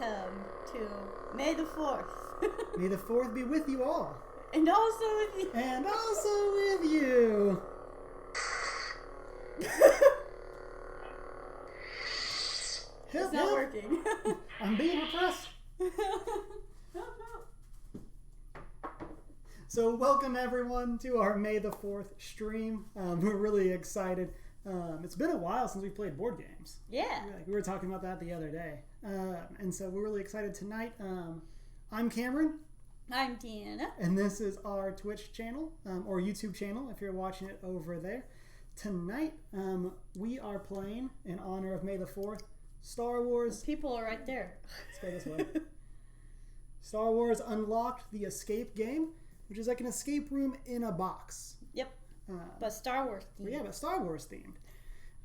welcome to May the 4th. May the 4th be with you all. And also with you. And also with you. It's not working. I'm being repressed. No. So welcome everyone to our May the 4th stream. We're really excited. It's been a while since we played board games. Yeah. We were talking about that the other day. And so we're really excited tonight. I'm Cameron. I'm Deanna. And this is our Twitch channel, or YouTube channel if you're watching it over there. Tonight, we are playing, in honor of May the 4th, Star Wars. The people are right there. Let's go this way. Star Wars Unlocked, the escape game, which is like an escape room in a box. Yep. But Star Wars themed. Yeah, but Star Wars themed.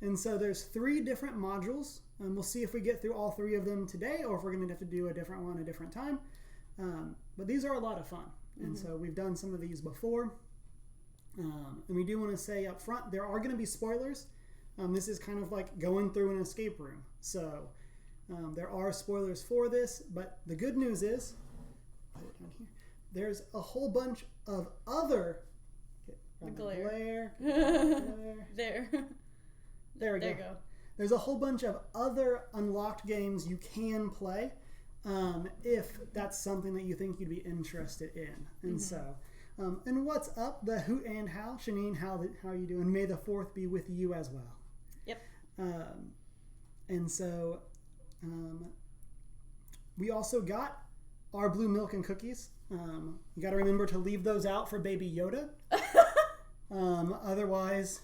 And so there's 3 different modules. We'll see if we get through all 3 of them today, or if we're going to have to do a different one a different time. But these are a lot of fun. And so we've done some of these before. And we do want to say up front, there are going to be spoilers. This is kind of like going through an escape room. So there are spoilers for this, but the good news is, put it down here, there's a whole bunch of other... Glare. There. There we go. There's a whole bunch of other unlocked games you can play if that's something that you think you'd be interested in. And so, and what's up? The hoot and how. Shanine, how are you doing? May the 4th be with you as well. Yep. And so, we also got our blue milk and cookies. You got to remember to leave those out for Baby Yoda. Otherwise,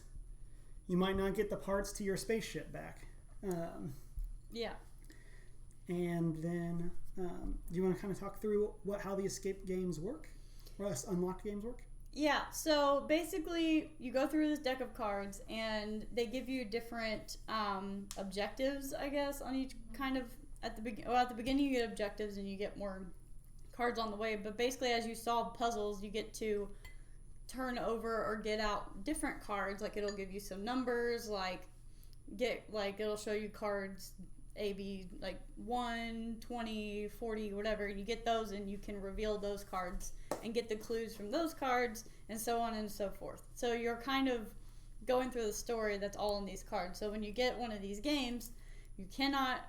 you might not get the parts to your spaceship back. Yeah. And then, do you want to kind of talk through how the escape games work? Or unlocked games work? Yeah, so basically you go through this deck of cards and they give you different objectives, I guess, on each kind of, at the beginning you get objectives and you get more cards on the way, but basically as you solve puzzles you get to turn over or get out different cards. Like it'll give you some numbers, it'll show you cards A, B, like 1, 20, 40, whatever, and you get those and you can reveal those cards and get the clues from those cards and so on and so forth. So you're kind of going through the story that's all in these cards. So when you get one of these games, you cannot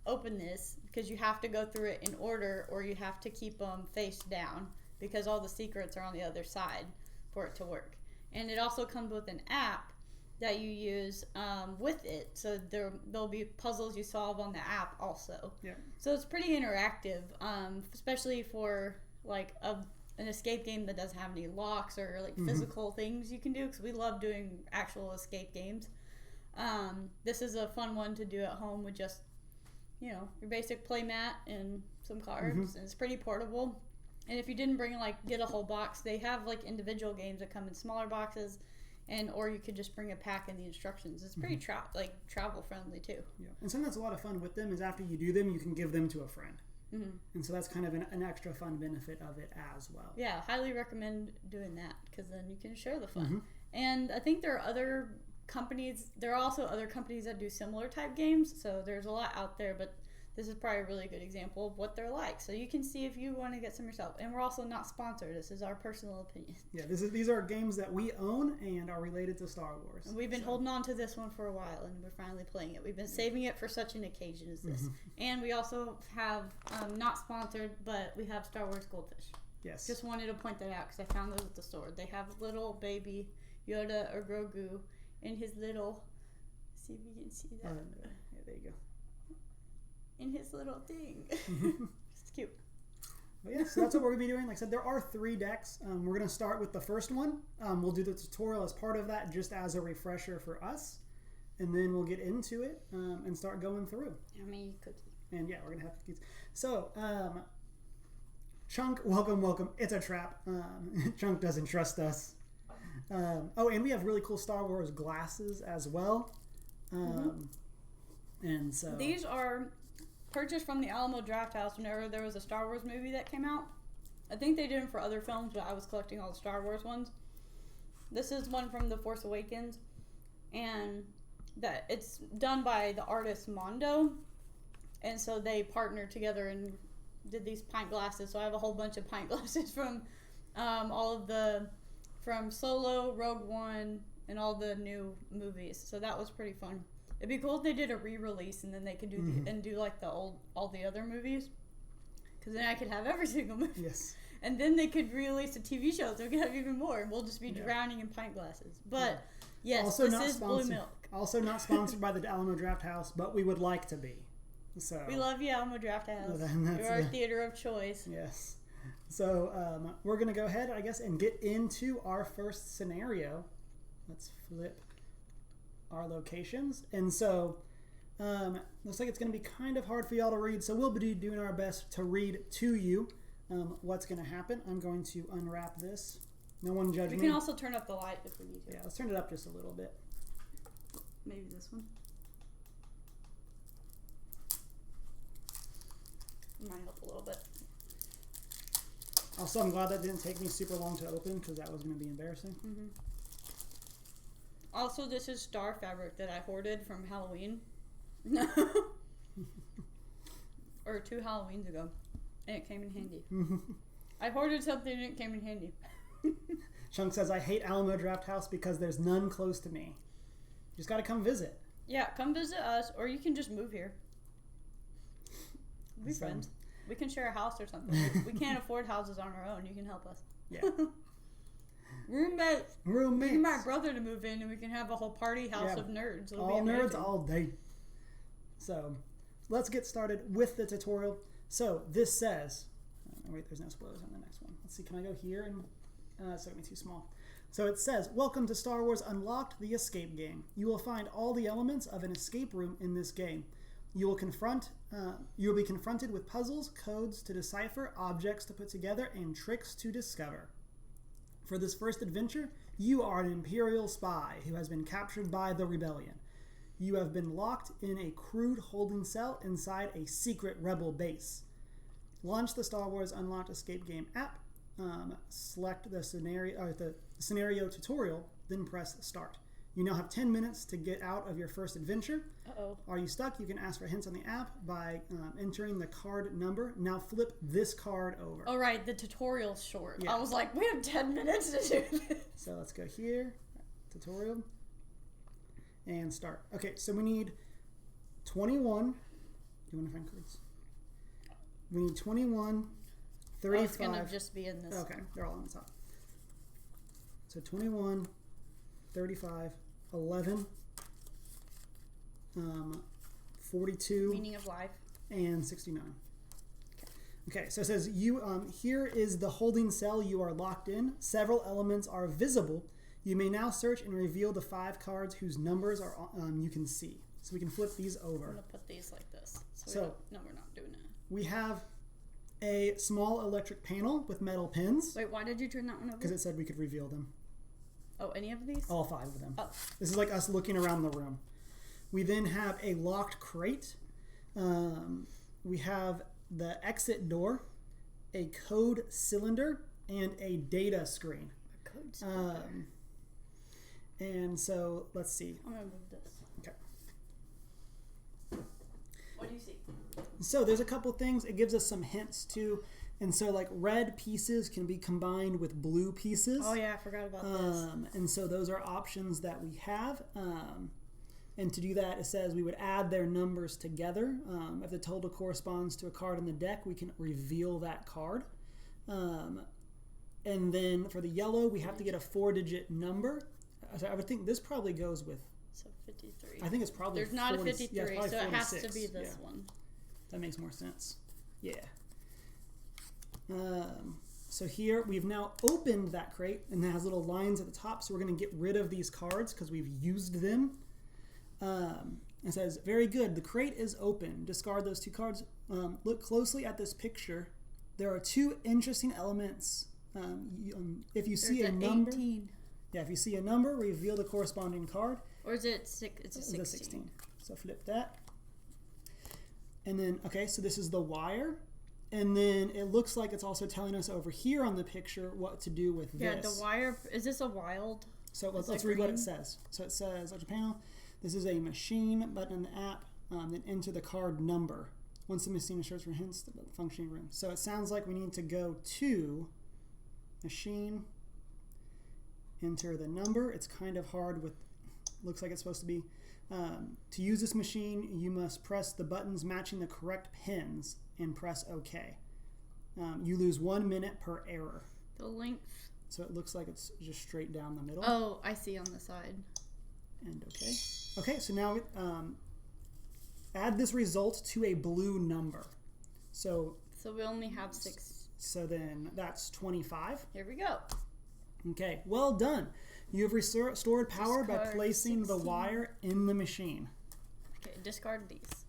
open this because you have to go through it in order, or you have to keep them face down because all the secrets are on the other side for it to work. And it also comes with an app that you use with it, so there'll be puzzles you solve on the app also. Yeah. So it's pretty interactive, especially for like an escape game that doesn't have any locks or like physical things you can do, because we love doing actual escape games. This is a fun one to do at home with just, your basic play mat and some cards, and it's pretty portable. And if you didn't get a whole box, they have like individual games that come in smaller boxes, or you could just bring a pack in the instructions. It's pretty travel friendly too. Yeah, and something that's a lot of fun with them is after you do them, you can give them to a friend. And so that's kind of an extra fun benefit of it as well. Yeah, highly recommend doing that because then you can share the fun. And I think there are other companies. There are also other companies that do similar type games. So there's a lot out there, but this is probably a really good example of what they're like. So you can see if you want to get some yourself. And we're also not sponsored. This is our personal opinion. Yeah, these are games that we own and are related to Star Wars. And we've been holding on to this one for a while, and we're finally playing it. We've been saving it for such an occasion as this. And we also have, not sponsored, but we have Star Wars Goldfish. Yes. Just wanted to point that out because I found those at the store. They have little baby Yoda or Grogu in his little... See if you can see that. Yeah, there you go. In his little thing. It's cute. But yeah, so that's what we're going to be doing. Like I said, there are 3 decks. We're going to start with the first one. We'll do the tutorial as part of that, just as a refresher for us. And then we'll get into it and start going through. How many cookies? And yeah, we're going to have cookies. So, Chunk, welcome. It's a trap. Chunk doesn't trust us. And we have really cool Star Wars glasses as well. And so... These are... purchased from the Alamo Draft House whenever there was a Star Wars movie that came out. I think they did them for other films, but I was collecting all the Star Wars ones. This is one from The Force Awakens, and that it's done by the artist Mondo, And so they partnered together and did these pint glasses. So I have a whole bunch of pint glasses from from Solo, Rogue One, and all the new movies. So that was pretty fun. It'd be cool if they did a re-release and then they could do like all the other movies. Because then I could have every single movie. Yes. And then they could release a TV show, so we could have even more. And we'll just be drowning in pint glasses. But yes, also this is blue milk. Also not sponsored by the Alamo Draft House, but we would like to be. So we love you, Alamo Draft House. You're our theater of choice. Yes. So we're going to go ahead, I guess, and get into our first scenario. Let's flip our locations. And so looks like it's going to be kind of hard for y'all to read, so we'll be doing our best to read to you what's going to happen. I'm going to unwrap this. No one judge me. We can also turn up the light if we need to. Yeah, let's turn it up just a little bit. Maybe this one. Might help a little bit. Also, I'm glad that didn't take me super long to open because that was going to be embarrassing. Mm-hmm. Also, this is star fabric that I hoarded from Halloween. No. Or 2 Halloweens ago. And it came in handy. I hoarded something and it came in handy. Chunk says, I hate Alamo Draft House because there's none close to me. You just got to come visit. Yeah, come visit us, or you can just move here. We'll be friends. We can share a house or something. We can't afford houses on our own. You can help us. Yeah. Roommates. Roommates. We need my brother to move in and we can have a whole party house of nerds. It'll all be nerds all day. So let's get started with the tutorial. So this says, wait, there's no spoilers on the next one. Let's see, can I go here? And it's going to be too small. So it says, welcome to Star Wars Unlocked, the escape game. You will find all the elements of an escape room in this game. You will be confronted with puzzles, codes to decipher, objects to put together, and tricks to discover. For this first adventure, you are an Imperial spy who has been captured by the Rebellion. You have been locked in a crude holding cell inside a secret rebel base. Launch the Star Wars Unlocked Escape Game app. Select the scenario tutorial, then press start. You now have 10 minutes to get out of your first adventure. Uh-oh. Are you stuck? You can ask for hints on the app by entering the card number. Now flip this card over. Oh, right. The tutorial's short. Yeah. I was like, we have 10 minutes to do this. So let's go here, tutorial, and start. Okay, so we need 21. Do you want to find cards? We need 21, 35. Oh, it's going to just be in this. Okay, they're all on the top. So 21, 35, 11, 42, Meaning of life. and 69. Okay, so it says here is the holding cell you are locked in. Several elements are visible. You may now search and reveal the 5 cards whose numbers are you can see. So we can flip these over. I'm going to put these like this. No, we're not doing it. We have a small electric panel with metal pins. Wait, why did you turn that one over? Because it said we could reveal them. Oh, any of these? All 5 of them. Oh. This is like us looking around the room. We then have a locked crate. We have the exit door, a code cylinder, and a data screen. A code cylinder. And so, let's see. I'm going to move this. Okay. What do you see? So there's a couple things. It gives us some hints too. And so like red pieces can be combined with blue pieces. Oh yeah, I forgot about this. And so those are options that we have. And to do that, it says we would add their numbers together. If the total corresponds to a card in the deck, we can reveal that card. And then for the yellow, we have to get a 4-digit number. So I would think this probably goes with... So 53. I think it's probably There's not 40, a 53, yeah, so it has to 46. be this one. That makes more sense. Yeah. So here we've now opened that crate and it has little lines at the top, so we're going to get rid of these cards because we've used them. It says, very good, the crate is open. Discard those 2 cards. Look closely at this picture. There are 2 interesting elements. If you see a number... 18. Yeah, if you see a number, reveal the corresponding card. Or is it 6? It's a 16. It's a 16. So flip that. And then, okay, so this is the wire. And then it looks like it's also telling us over here on the picture what to do with this. Yeah, the wire, is this a wild? So let's read what it says. So it says, electric panel, this is a machine button in the app, then enter the card number. Once the machine searches for hints, the functioning room. So it sounds like we need to go to machine, enter the number. It's kind of hard with, looks like it's supposed to be. To use this machine, you must press the buttons matching the correct pins and press OK. You lose 1 minute per error. The length. So it looks like it's just straight down the middle. Oh, I see on the side. And OK. Okay, so now add this result to a blue number. So we only have 6. So then that's 25. Here we go. Okay, well done. You have restored power by Discard placing 16. the wire in the machine. Okay, discard these.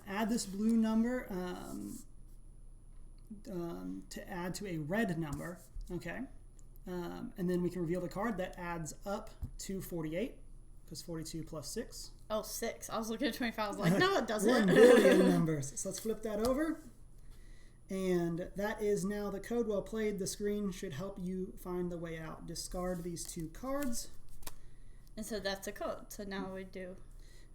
Add this blue number to add to a red number. Okay. And then we can reveal the card that adds up to 48, because 42 plus 6. Oh, 6. I was looking at 25. I was like, no, it doesn't. 1 billion numbers. So let's flip that over. And that is now the code. Well played. The screen should help you find the way out. Discard these 2 cards. And so that's a code. So now we do.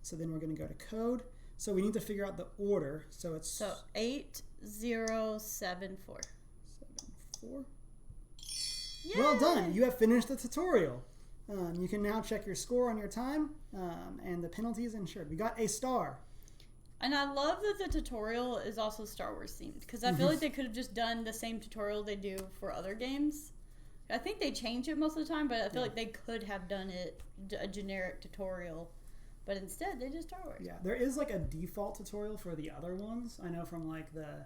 So then we're going to go to code. So we need to figure out the order. So it's 8074. 74. Yay! Well done. You have finished the tutorial. You can now check your score on your time, and the penalties insured. We got a star. And I love that the tutorial is also Star Wars themed, because I feel like they could have just done the same tutorial they do for other games. I think they change it most of the time, but I feel like they could have done it a generic tutorial, but instead they did Star Wars. Yeah, there is like a default tutorial for the other ones. I know from like the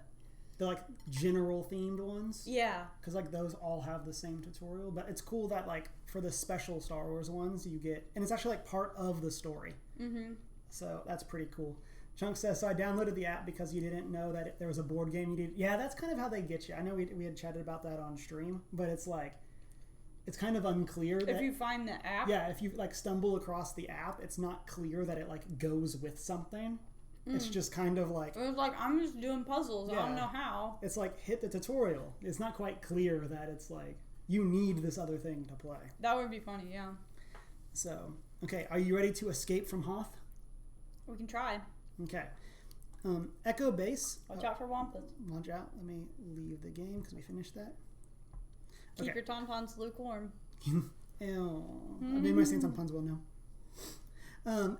like general themed ones. Yeah. Because like those all have the same tutorial, but it's cool that like for the special Star Wars ones you get, and it's actually like part of the story. Mm-hmm. So that's pretty cool. Chunk says, so I downloaded the app because you didn't know that there was a board game you did. Yeah, that's kind of how they get you. I know we had chatted about that on stream, but it's like, it's kind of unclear. If you find the app? Yeah, if you like stumble across the app, it's not clear that it like goes with something. It's just kind of like... It was like, I'm just doing puzzles. Yeah. I don't know how. It's like, hit the tutorial. It's not quite clear that it's like, you need this other thing to play. That would be funny, yeah. So, okay, are you ready to escape from Hoth? We can try. Okay. Echo Base. Watch out for Wampas. Watch out. Let me leave the game because we finished that. Keep your tauntauns lukewarm. I made my stance on puns well now.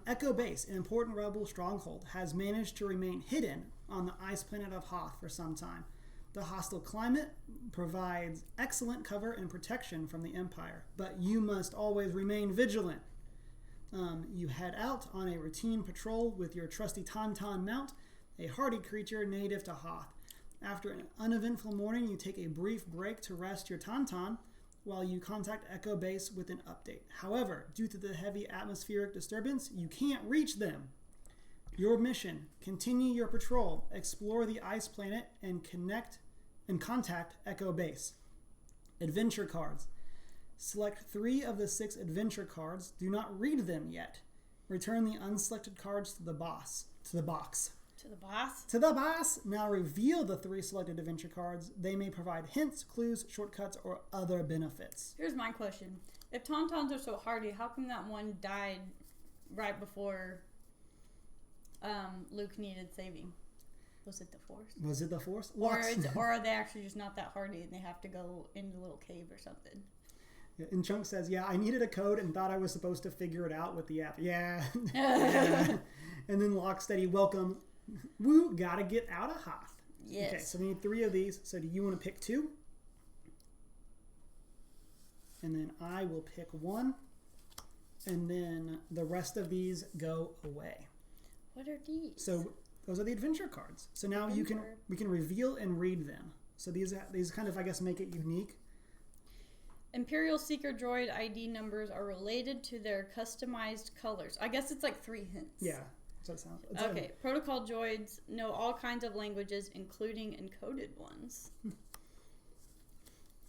Echo Base, an important rebel stronghold, has managed to remain hidden on the ice planet of Hoth for some time. The hostile climate provides excellent cover and protection from the Empire, but you must always remain vigilant. You head out on a routine patrol with your trusty Tauntaun mount, a hardy creature native to Hoth. After an uneventful morning, you take a brief break to rest your Tauntaun while you contact Echo Base with an update. However, due to the heavy atmospheric disturbance, you can't reach them. Your mission: continue your patrol, explore the ice planet, and contact Echo Base. Adventure cards. Select 3 of the 6 adventure cards. Do not read them yet. Return the unselected cards to the box. To the boss? To the boss! Now reveal the 3 selected adventure cards. They may provide hints, clues, shortcuts, or other benefits. Here's my question. If Tauntauns are so hardy, how come that one died right before Luke needed saving? Was it the Force? Was it the Force? Or are they actually just not that hardy and they have to go into a little cave or something? And Chunk says, yeah, I needed a code and thought I was supposed to figure it out with the app. Yeah. Yeah. And then Locksteady, welcome. Woo, gotta get out of Hoth. Yes. Okay, so we need 3 of these. So do you want to pick 2? And then I will pick 1. And then the rest of these go away. What are these? So those are the adventure cards. So now we can reveal and read them. So these kind of, I guess, make it unique. Imperial Seeker Droid ID numbers are related to their customized colors. I guess it's like 3 hints. Yeah. So it sounds. Okay. Protocol droids know all kinds of languages, including encoded ones.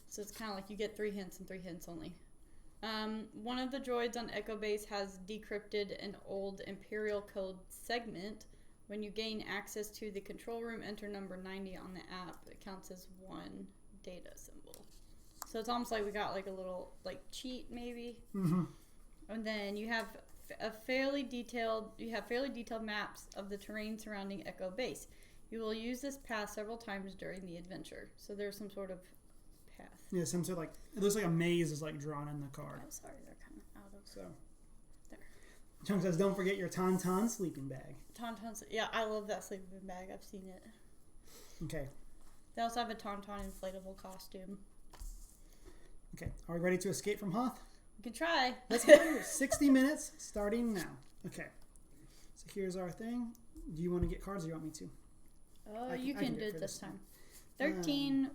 So it's kind of like you get 3 hints and 3 hints only. One of the droids on Echo Base has decrypted an old Imperial code segment. When you gain access to the control room, enter number 90 on the app. It counts as 1 data symbol. So it's almost like we got like a little like cheat maybe. Mm-hmm. And then you have fairly detailed maps of the terrain surrounding Echo Base. You will use this path several times during the adventure. So there's some sort of path. Yeah, some sort of like, it looks like a maze is like drawn in the card. I'm sorry, they're kind of out of So, there. Chunk says, don't forget your Tauntaun sleeping bag. Tauntauns, yeah, I love that sleeping bag. I've seen it. Okay. They also have a Tauntaun inflatable costume. Okay. Are we ready to escape from Hoth? You can try. Let's go. 60 minutes starting now. Okay. So here's our thing. Do you want to get cards or you want me to? Oh, I you can can do do it it for this this time. 13,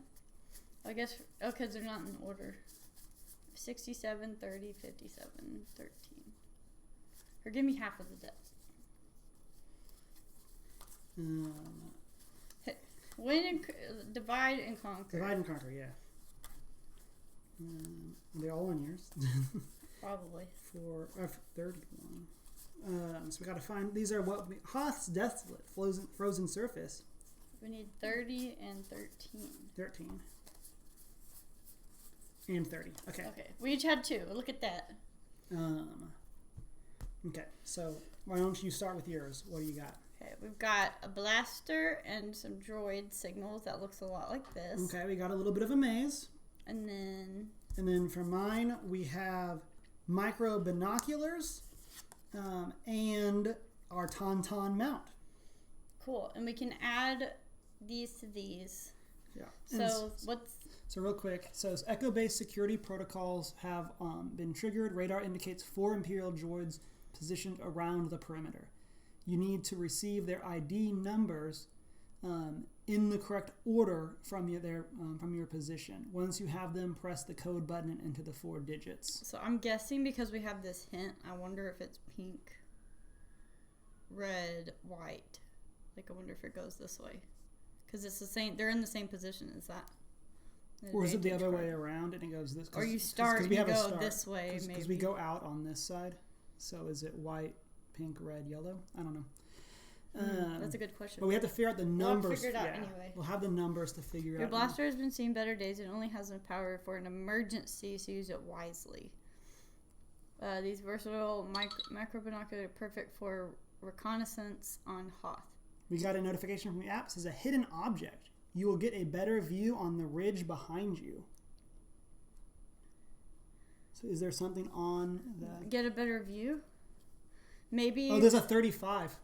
I guess, oh, because they're not in order. 67, 30, 57, 13. Or give me half of the debt. Win and divide and conquer. Divide and conquer, yeah. Are they all on yours? Probably. For third one. So we got to find, these are what Hoth's desolate frozen surface. We need 30 and 13. 13. And 30. Okay. Okay. We each had 2. Look at that. Okay. So why don't you start with yours? What do you got? Okay. We've got a blaster and some droid signals that looks a lot like this. Okay. We got a little bit of a maze. And then for mine, we have micro binoculars and our Tauntaun mount. Cool. And we can add these to these. Yeah. So So real quick, so echo-based security protocols have been triggered. Radar indicates 4 Imperial droids positioned around the perimeter. You need to receive their ID numbers in the correct order from your position. Once you have them, press the code button and enter the 4 digits. So I'm guessing because we have this hint, I wonder if it's pink, red, white. Like I wonder if it goes this way. Because it's the same, they're in the same position as that. Or is it the other way around and it goes this? Or you start and you go this way, maybe. Because we go out on this side. So is it white, pink, red, yellow? I don't know. That's a good question. But we have to figure out the numbers. We'll figure it out anyway. We'll have the numbers to figure out. Your blaster has been seeing better days and only has enough power for an emergency, so use it wisely. These versatile micro binoculars are perfect for reconnaissance on Hoth. We got a notification from the app. It says a hidden object. You will get a better view on the ridge behind you. So is there something on the... Get a better view? Maybe... Oh, there's a 35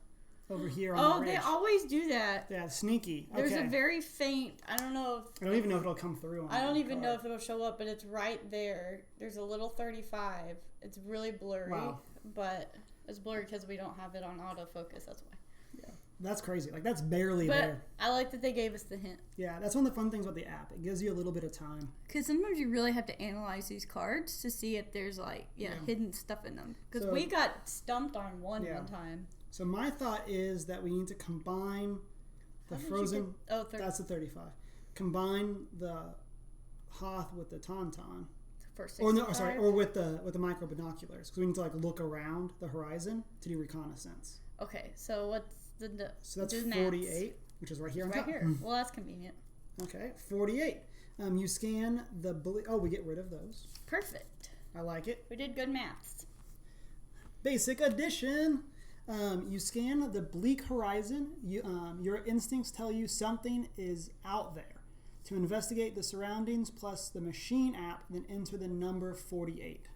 over here on the ridge. Oh, they always do that. Yeah, sneaky. Okay. There's a very faint... I don't know if... I don't even know if it'll come through on I don't even know if it'll show up, but it's right there. There's a little 35. It's really blurry. Wow. But it's blurry because we don't have it on autofocus. That's why. Yeah. That's crazy. Like, that's barely but there. I like that they gave us the hint. Yeah, that's one of the fun things about the app. It gives you a little bit of time. Because sometimes you really have to analyze these cards to see if there's, like, hidden stuff in them. Because we got stumped on one time. So my thought is that we need to combine the frozen... that's the 35. Combine the Hoth with the Tauntaun. For 65? Or with the micro binoculars. Because we need to, like, look around the horizon to do reconnaissance. Okay, so what's so that's 48, which is right here on top. Right here. Well, that's convenient. Okay, 48. You scan the... we get rid of those. Perfect. I like it. We did good maths. Basic addition. You scan the bleak horizon. Your instincts tell you something is out there. To investigate the surroundings plus the machine app, then enter the number 48.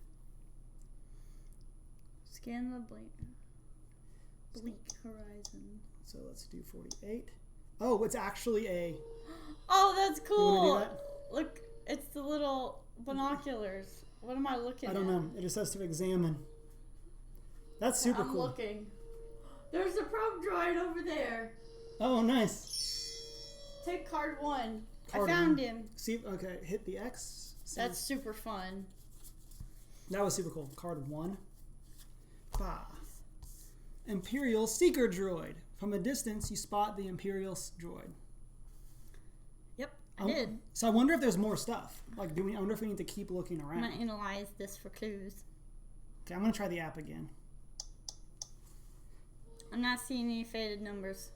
Scan the bleak horizon. So let's do 48. Oh, it's actually a... Oh, that's cool. You want to do that? Look, it's the little binoculars. What am I looking at? I don't know. It just says to examine. That's super cool. I'm looking. There's a probe droid over there. Oh, nice. Take card 1. I found him. See, okay, hit the X. See. That's super fun. That was super cool. Card 1. Bah. Imperial Seeker Droid. From a distance, you spot the Imperial droid. Yep, I did. So I wonder if there's more stuff. Like, I wonder if we need to keep looking around. I'm going to analyze this for clues. Okay, I'm going to try the app again. I'm not seeing any faded numbers.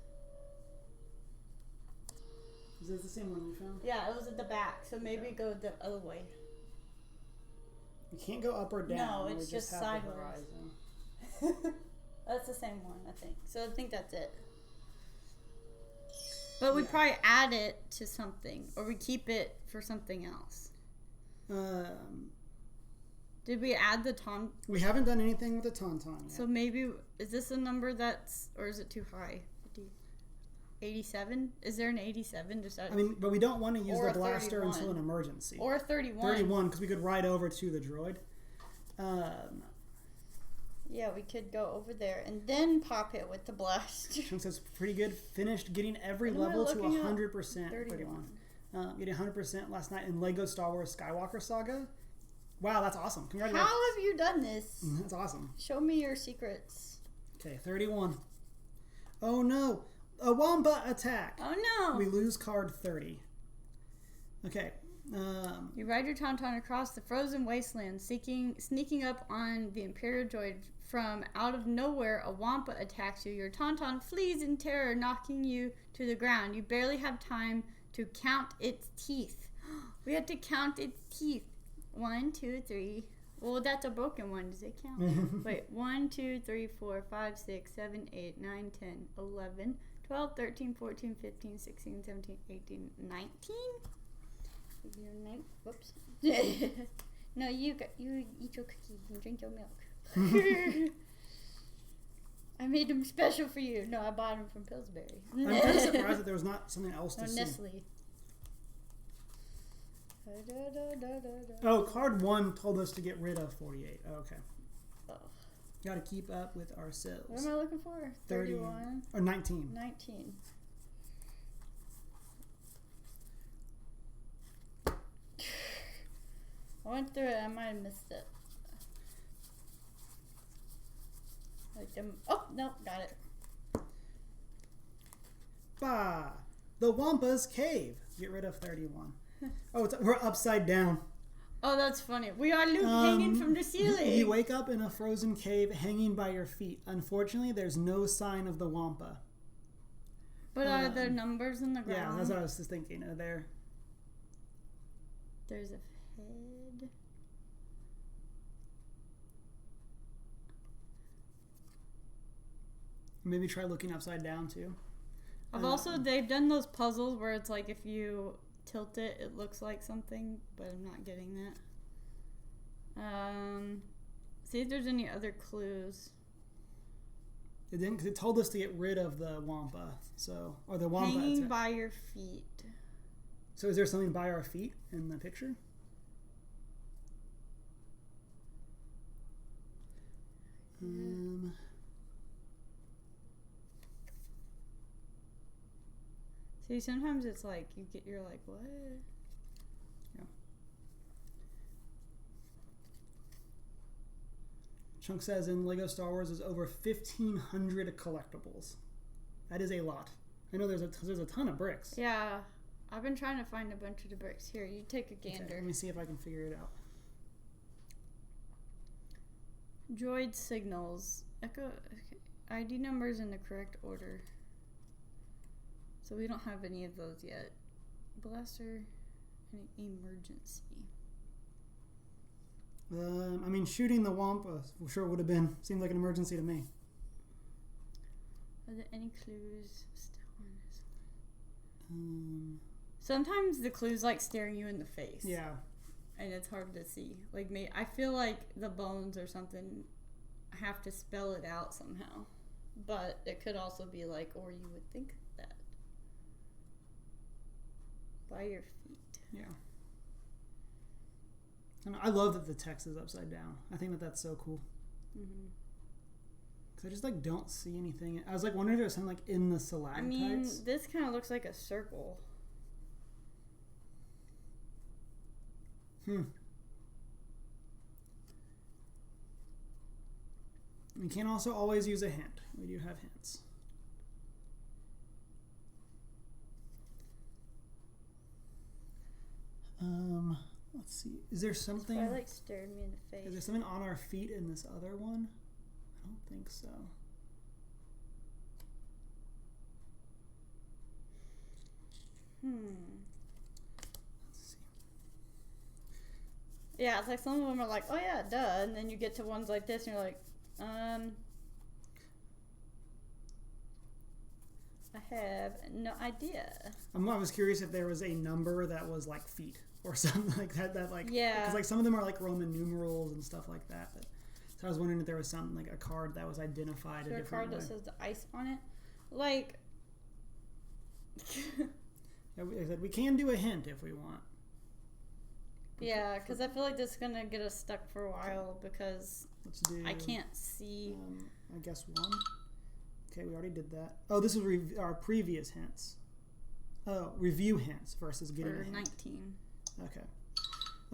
Is this the same one you found? Yeah, it was at the back, so maybe go the other way. You can't go up or down. No, it's just sideways. Horizon. That's the same one, I think. So I think that's it. But we probably add it to something, or we keep it for something else. Did we add the tauntaun? We haven't done anything with the tauntaun yet. So maybe, is this a number that's, or is it too high? 87? Is there an 87? But we don't want to use the blaster until an emergency. Or 31. 31, because we could ride over to the droid. Yeah, we could go over there and then pop it with the blaster. Chunk says pretty good. Finished getting every level to 100%. 31. Getting 100% last night in Lego Star Wars Skywalker Saga. Wow, that's awesome. Congratulations. How have you done this? That's awesome. Show me your secrets. Okay, 31. Oh no. A Wampa attack. Oh no. We lose card 30. Okay. You ride your tauntaun across the frozen wasteland, sneaking up on the Imperial droid. From out of nowhere, a Wampa attacks you. Your tauntaun flees in terror, knocking you to the ground. You barely have time to count its teeth. We had to count its teeth. 1, 2, 3. Well, that's a broken one. Does it count? Wait. 1, 2, 3, 4, 5, 6, 7, 8, 9, 10, 11, 12, 13, 14, 15, 16, 17, 18, 19? Whoops. No, you eat your cookie and drink your milk. I made them special for you. No, I bought them from Pillsbury. I'm kind of surprised that there was not something else to see. Nestle. Oh, card 1 told us to get rid of 48. Oh, okay. Oh. Got to keep up with ourselves. What am I looking for? 31. Or 19. 19. I went through it. I might have missed it. Oh, no, got it. Bah! The Wampa's Cave. Get rid of 31. Oh, we're upside down. Oh, that's funny. We are hanging from the ceiling. You wake up in a frozen cave hanging by your feet. Unfortunately, there's no sign of the Wampa. But are there numbers in the ground? Yeah, that's what I was just thinking. There. There's a head. Maybe try looking upside down too. They've done those puzzles where it's like if you tilt it, it looks like something, but I'm not getting that. See if there's any other clues. It didn't, because it told us to get rid of the Wampa. Or the Wampa. Hanging by your feet. So is there something by our feet in the picture? See, sometimes it's like you're like, what? Yeah. Chunk says in Lego Star Wars is over 1,500 collectibles. That is a lot. I know there's a ton of bricks. Yeah, I've been trying to find a bunch of the bricks. Here, you take a gander. Okay, let me see if I can figure it out. Droid signals. Echo. Okay. ID numbers in the correct order. So we don't have any of those yet. Blaster and emergency. Shooting the Wampa sure would have seemed like an emergency to me. Are there any clues still on this? Sometimes the clues like staring you in the face. Yeah. And it's hard to see. Like me, I feel like the bones or something have to spell it out somehow. But it could also be like, or you would think that. By your feet. Yeah. I love that the text is upside down. I think that's so cool. Mm-hmm. Because I just don't see anything. I was wondering if there was something in the stalactites. This kind of looks like a circle. You can also always use a hint. We do have hints. Let's see. Is there something? It stared me in the face. Is there something on our feet in this other one? I don't think so. Let's see. Yeah, it's like some of them are like, oh yeah, duh, and then you get to ones like this, and you're like, a have no idea. I was curious if there was a number that was like feet or something like that. That like Yeah. Because like some of them are like Roman numerals and stuff like that. But, so I was wondering if there was something like a card that was identified a different card way. that says the ice on it, like. I said we can do a hint if we want. Yeah, because I feel like this is gonna get us stuck for a while because Let's do. I can't see. I guess 1. Okay, we already did that. Oh, this was our previous hints. Oh, review hints versus getting a For hint. 19. Okay.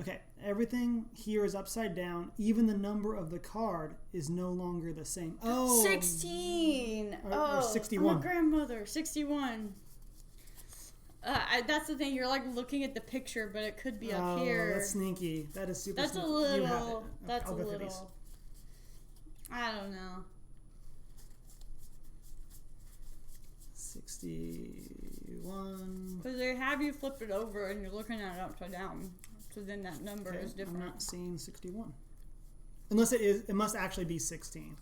Okay, everything here is upside down. Even the number of the card is no longer the same. Oh, 16! Or 61. I'm a grandmother. 61. That's the thing. You're like looking at the picture, but it could be up here. That's sneaky. That is super That's sneaky. a You have it. little. Okay, That's I'll a go through these. little. I don't know. 61. Because they have you flip it over and you're looking at it upside down. So then that number Okay, is different. I'm not seeing 61. Unless it is, it must actually be 16.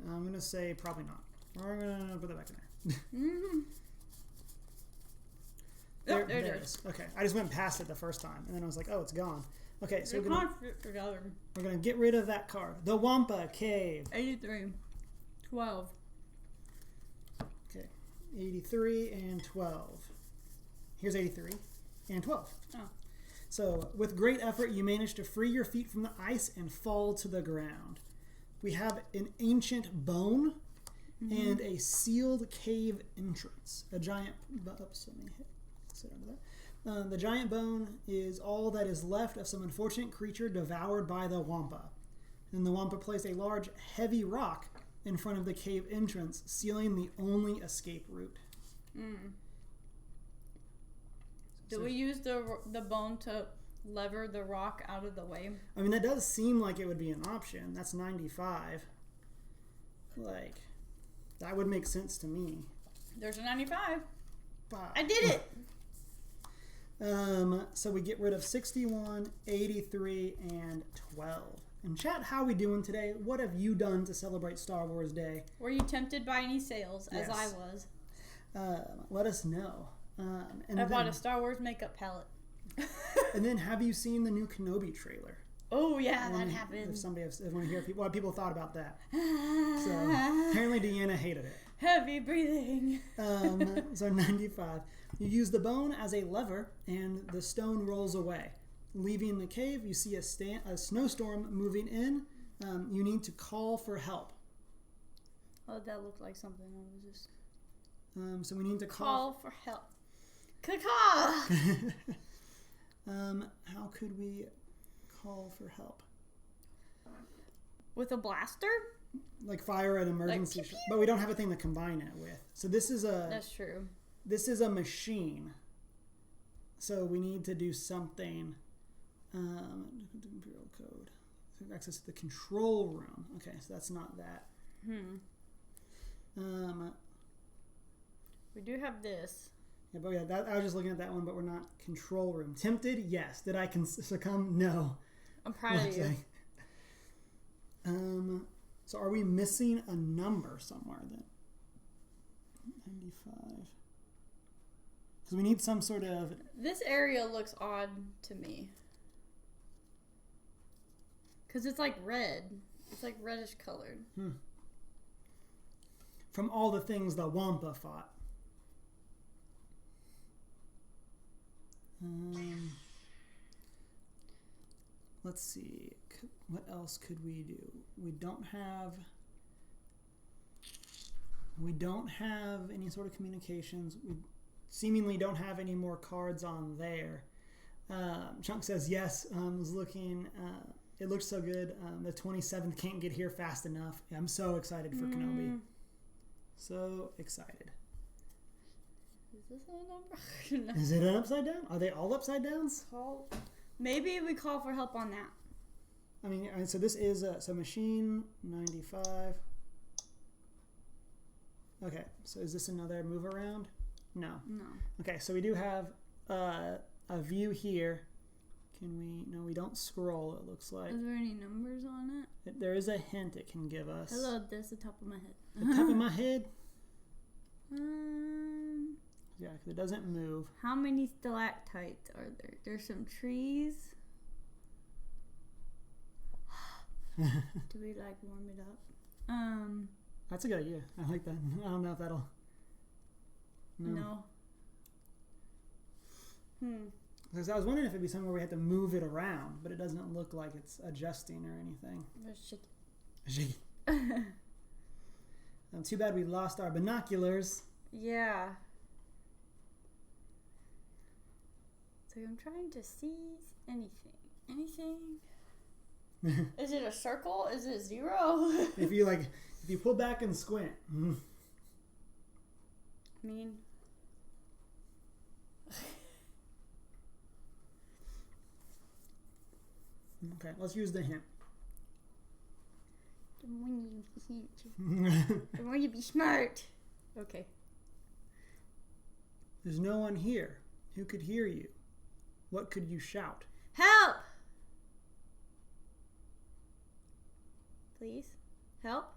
I'm going to say probably not. We're going to put that back in there. Mm-hmm. There, Oh, there there it it is. is. Okay, I just went past it the first time, and then I was like, oh, it's gone. Okay, so They we're can't fit together. gonna get rid of that card. The Wampa Cave. 83. 12. Okay, 83 and 12. Here's 83 and 12. Oh. So, with great effort, you manage to free your feet from the ice and fall to the ground. We have an ancient bone and a sealed cave entrance. A giant. Oops, let me sit under that. The giant bone is all that is left of some unfortunate creature devoured by the Wampa. And the Wampa placed a large, heavy rock in front of the cave entrance, sealing the only escape route. Mm. Do we use the bone to lever the rock out of the way? I mean, that does seem like it would be an option. That's 95. Like, that would make sense to me. There's a 95. But, I did it! So we get rid of 61, 83, and 12. And chat, how are we doing today? What have you done to celebrate Star Wars Day? Were you tempted by any sales, as Yes. I was? Let us know. And I then, bought a Star Wars makeup palette. And then, have you seen the new Kenobi trailer? Oh, yeah, I that wanna- happened. If I want to hear what people thought about that. So apparently Deanna hated it. Heavy breathing. So 95. You use the bone as a lever, and the stone rolls away. Leaving the cave, you see a snowstorm moving in. You need to call for help. Oh, that looked like something I was just... So we need to Call for help. Caw-caw! How could we call for help? With a blaster? Like fire an emergency, pew, pew. but we don't have a thing to combine it with. So this is That's true. a machine. So we need to do something. Imperial code. So access to the control room. Okay, so that's not that. We do have this. Yeah, but yeah, I was just looking at that one, but we're not control room. Tempted? Yes. Did I succumb? No. I'm proud of you. So are we missing a number somewhere then? 95. Because we need some sort of... This area looks odd to me. Because it's like red. It's like reddish colored. From all the things the Wampa fought. Let's see. What else could we do? We don't have any sort of communications. We seemingly don't have any more cards on there. Chunk says yes. I was looking. It looks so good. The 27th can't get here fast enough. I'm so excited for Kenobi. So excited. Is this a number? Is it an upside down? Are they all upside downs? Maybe we call for help on that. I mean, so this is so machine 95. Okay, so is this another move around? No. No. Okay, so we do have a view here. Can we? No, we don't scroll, it looks like. Is there any numbers on it? There is a hint it can give us. Hello, that's the top of my head. The top of my head? Yeah, because it doesn't move. How many stalactites are there? There's some trees. Do we like warm it up? That's a good idea. I like that. I don't know if that'll. No. Because I was wondering if it'd be something where we had to move it around, but it doesn't look like it's adjusting or anything. Shake. Too bad we lost our binoculars. Yeah. So I'm trying to see anything. Is it a circle? Is it 0? If you pull back and squint. Okay, let's use the hint. I want you to be smart. Okay. There's no one here. Who could hear you? What could you shout? Help! Please? Help?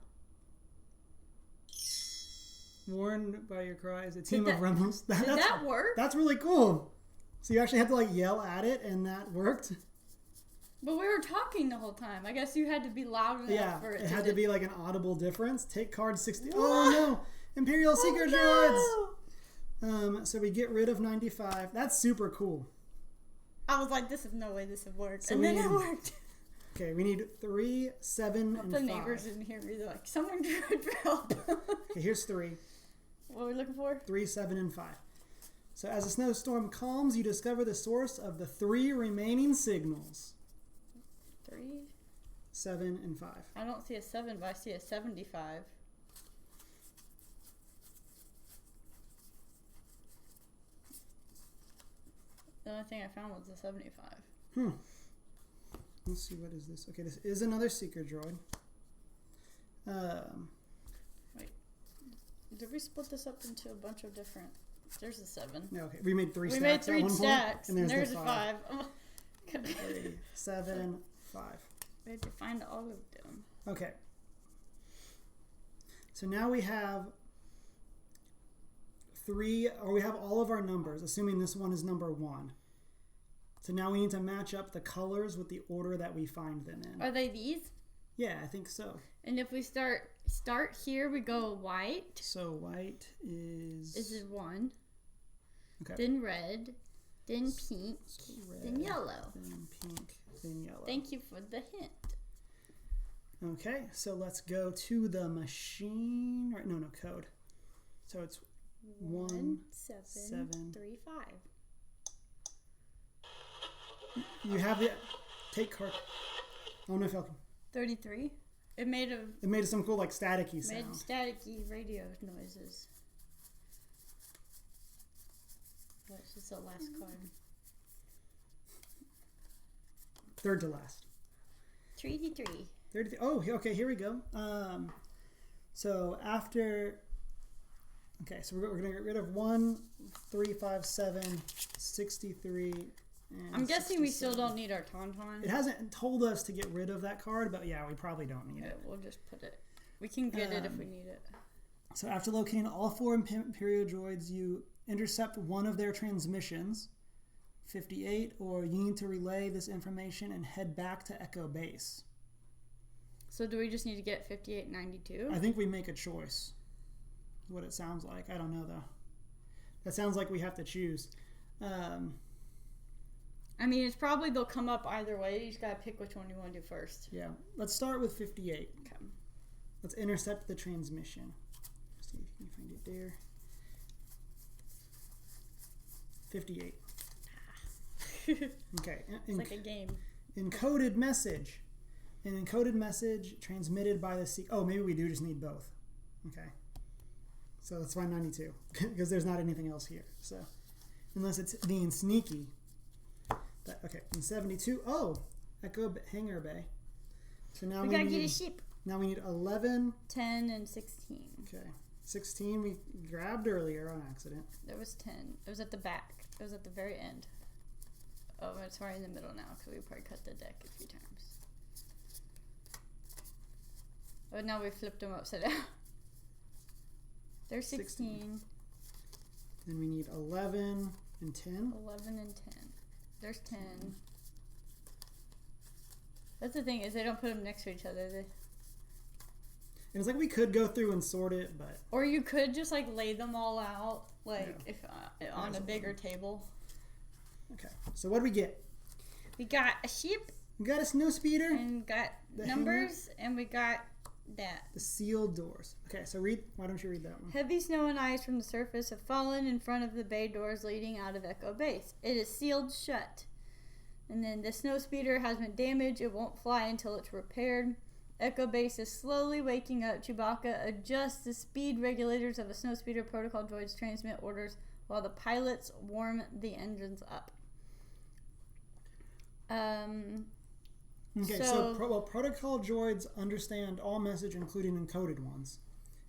Warned by your cries, a team of rebels. Did that work? That's really cool. So you actually had to yell at it, and that worked? But we were talking the whole time. I guess you had to be loud enough for it. It had to be an audible difference. Take card 60. What? Oh no! Imperial Seeker no! Droids! So we get rid of 95. That's super cool. I was like, this is no way this would work. So and then it worked. Okay, we need 3, 7, and 5. The neighbors didn't hear me. They're like, someone tried for help. Okay, here's 3. What are we looking for? 3, 7, and 5. So as the snowstorm calms, you discover the source of the 3 remaining signals. 3, 7, and 5. I don't see a 7, but I see a 75. The only thing I found was a 75. Let's see, what is this? Okay, this is another Seeker Droid. Wait. Did we split this up into a bunch of different... There's a 7. Yeah, okay. We made 3 stacks. We made 3 stacks. And there's a the 5. 3, 7, 5. We had to find all of them. Okay. So now we have 3, or we have all of our numbers, assuming this one is number 1. So now we need to match up the colors with the order that we find them in. Are they these? Yeah, I think so. And if we start here, we go white. So white is... This is 1. Okay. Then red. Then pink. So red, then yellow. Then pink. Then yellow. Thank you for the hint. Okay, so let's go to the machine. Right? No, code. So it's 1, 7, 3, 5. You have the take card. Oh no, Falcon. 33. It made some cool staticky sound. Made staticky radio noises. Oh, this is the last card. Third to last. 33. 33. Oh, okay. Here we go. So after. Okay, so we're gonna get rid of 1, 3, 5, 7, 63. I'm guessing we still don't need our tauntaun. It hasn't told us to get rid of that card, but yeah, we probably don't need it. We'll just put it. We can get it if we need it. So after locating all 4 Imperial droids, you intercept one of their transmissions, 58, or you need to relay this information and head back to Echo Base. So do we just need to get 58 and 92? I think we make a choice. What it sounds like. I don't know, though. That sounds like we have to choose. I mean, it's probably they'll come up either way. You just gotta pick which one you want to do first. Yeah. Let's start with 58. Okay. Let's intercept the transmission. See if you can find it there. 58. Okay. It's like a game. Encoded message. An encoded message transmitted by the... Oh, maybe we do just need both. Okay. So let's find 92. Because there's not anything else here. So, unless it's being sneaky. Okay, in 72. Oh, Echo Hangar Bay. So now we gotta need, get a ship. Now we need 11, 10, and 16. Okay, 16 we grabbed earlier on accident. There was 10. It was at the back. It was at the very end Oh, it's right in the middle now because we probably cut the deck a few times. But now we flipped them upside down. There's 16. Then we need 11 and 10. 11 and 10. There's 10. That's the thing is they don't put them next to each other. And it's like we could go through and sort it, but... Or you could just like lay them all out like if on a bigger table. Okay, so what do we get? We got a sheep. We got a snow speeder. And got numbers. And we got that. The sealed doors. Okay, so why don't you read that one? Heavy snow and ice from the surface have fallen in front of the bay doors leading out of Echo Base. It is sealed shut. And then the snow speeder has been damaged. It won't fly until it's repaired. Echo Base is slowly waking up. Chewbacca adjusts the speed regulators of a snow speeder. Protocol droids transmit orders while the pilots warm the engines up. Okay, so protocol droids understand all message, including encoded ones.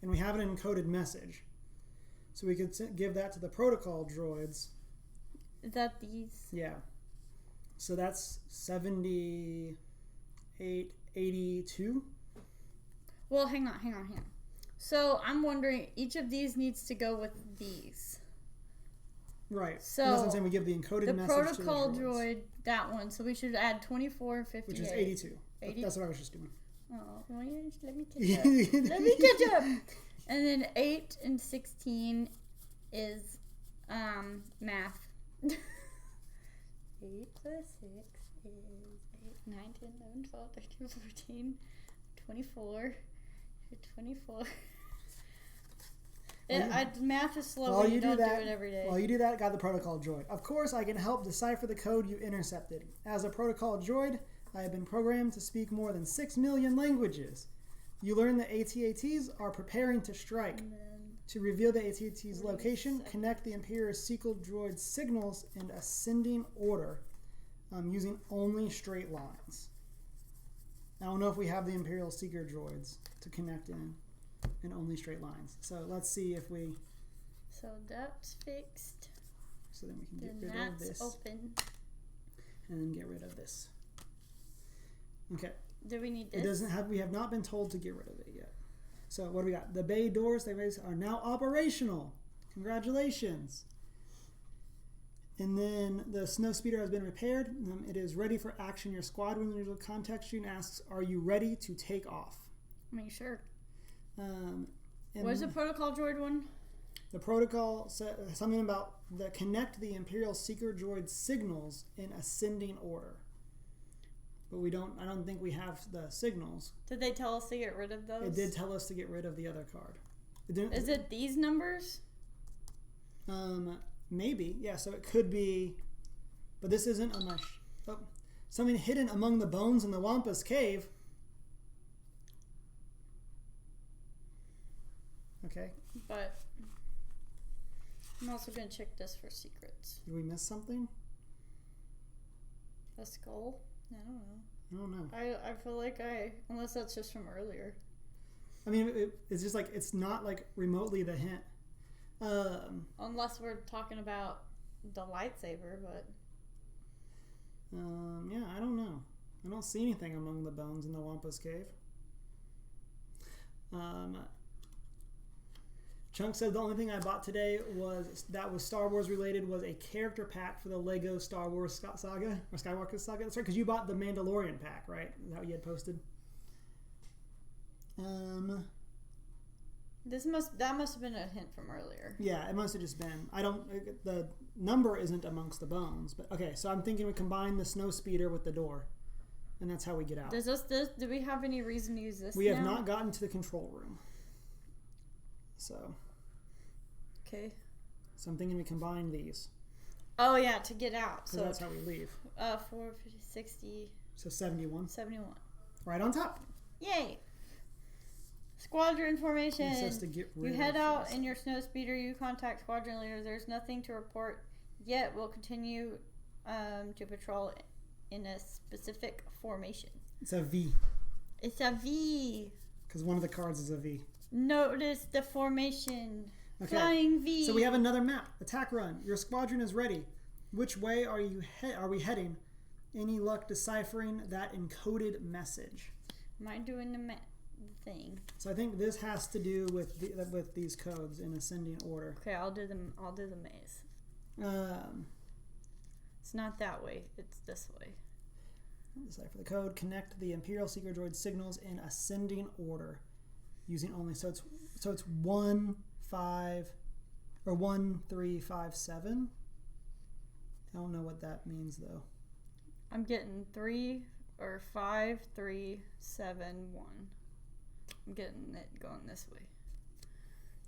And we have an encoded message. So we could give that to the protocol droids. Is that these? Yeah. So that's 78, 82. Well, hang on. So I'm wondering, each of these needs to go with these. Right. So and that's what I'm saying. We give the encoded message to the protocol droid, that one. So we should add 24 and 58. Which is 82. That's what I was just doing. Oh, well, let me catch up. Let me catch up. And then 8 and 16 is math. 8 plus 6 is 8, 9, 10, 11, 12, 13, 14, 24. 24. Math is slow when you don't do it every day. While you do that, got the protocol droid. Of course, I can help decipher the code you intercepted. As a protocol droid, I have been programmed to speak more than 6 million languages. You learn the AT-ATs are preparing to strike. To reveal the AT-AT's location, connect the Imperial Sequel droid's signals in ascending order using only straight lines. I don't know if we have the Imperial Seeker droids to connect in only straight lines. So let's see if we... So that's fixed. So then we can get rid of this. Open. And then get rid of this. Okay. Do we need this? It doesn't have... We have not been told to get rid of it yet. So what do we got? The bay doors are now operational. Congratulations. And then the snow speeder has been repaired. It is ready for action. Your squadron leader contacts you and asks, "Are you ready to take off?" I mean, sure. What is the protocol droid one? The protocol said something about connect the Imperial Seeker droid signals in ascending order. But I don't think we have the signals. Did they tell us to get rid of those? It did tell us to get rid of the other card. Is it these numbers? Maybe. Yeah, so it could be, but this isn't unless something hidden among the bones in the Wampus Cave. Okay. But I'm also going to check this for secrets. Did we miss something? A skull? I don't know. I don't know. I feel like unless that's just from earlier. I mean, it's just like, it's not like remotely the hint. Unless we're talking about the lightsaber, but... yeah, I don't know. I don't see anything among the bones in the Wampus Cave. Chunk said the only thing I bought today was Star Wars related was a character pack for the Lego Star Wars saga, or Skywalker saga. That's right, because you bought the Mandalorian pack, right? Is that what you had posted? That must have been a hint from earlier. Yeah, it must have just been. The number isn't amongst the bones, but okay. So I'm thinking we combine the snow speeder with the door, and that's how we get out. Do we have any reason to use this? We have not gotten to the control room. So. Okay. So I'm thinking we combine these. Oh yeah, to get out. So that's how we leave. 450, 60. So 71. 71. Right on top. Yay. Squadron formation. It says to get rid you head out in your snow speeder. You contact squadron leader. There's nothing to report yet. We'll continue to patrol in a specific formation. It's a V. It's a V. Because one of the cards is a V. Notice the formation. Okay. Flying V. So we have another map. Attack run. Your squadron is ready. Which way are we heading? Any luck deciphering that encoded message? Am I doing the thing? So I think this has to do with these codes in ascending order. Okay, I'll do the maze. It's not that way. It's this way. Decipher the code. Connect the Imperial Seeker Droid signals in ascending order, using only it's 1 5 or 1 3 5 7. I don't know what that means though. I'm getting 3 or 5 3 7 1. I'm getting it going this way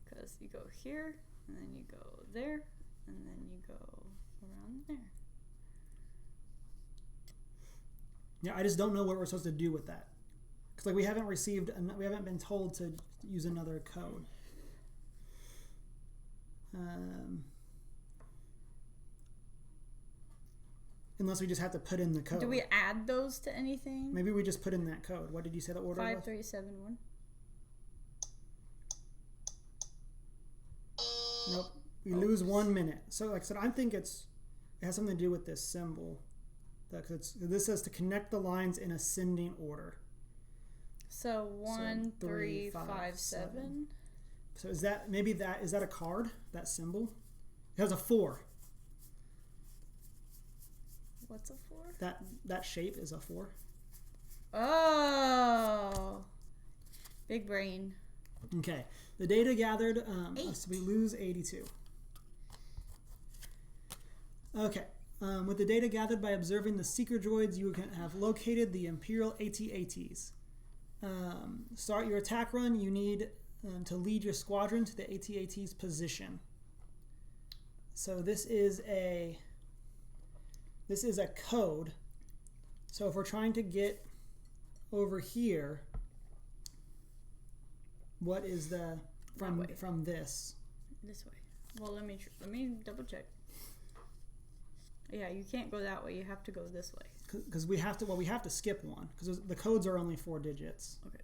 because you go here and then you go there and then you go around there. Yeah, I just don't know what we're supposed to do with that. Because we haven't been told to use another code. Unless we just have to put in the code. Do we add those to anything? Maybe we just put in that code. What did you say the order was? 5 3 7 1. Nope. We lose 1 minute. So like I said, I think it has something to do with this symbol. This says to connect the lines in ascending order. So 1 3 5 7. So is that a card? That symbol? It has a 4. What's a 4? That shape is a 4. Oh, big brain. Okay, the data gathered. So we lose 82. Okay. With the data gathered by observing the seeker droids, you can have located the Imperial AT-ATs. Start your attack run. You need to lead your squadron to the AT-AT's position. So this is a code. So if we're trying to get over here, what is the from this? This way. Well, let me double check. Yeah, you can't go that way. You have to go this way. Because we have to skip one because the codes are only 4 digits. Okay.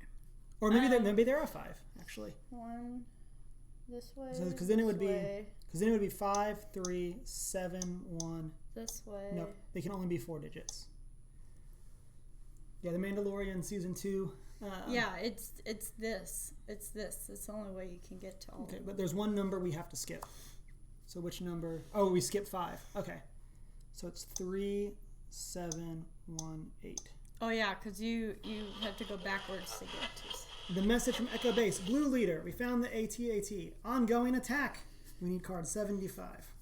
Or maybe there are 5 actually. 1 this way. Because then it would be 5 3 7 1. This way. Nope, they can only be 4 digits. Yeah, The Mandalorian season 2. Yeah, it's this. It's this. It's the only way you can get to all. Okay, but there's one number we have to skip. So which number? Oh, we skipped 5. Okay. So it's 3 7 1 8. Oh yeah, because you have to go backwards to get to. The message from Echo Base: Blue Leader, we found the AT-AT. Ongoing attack. We need card 75.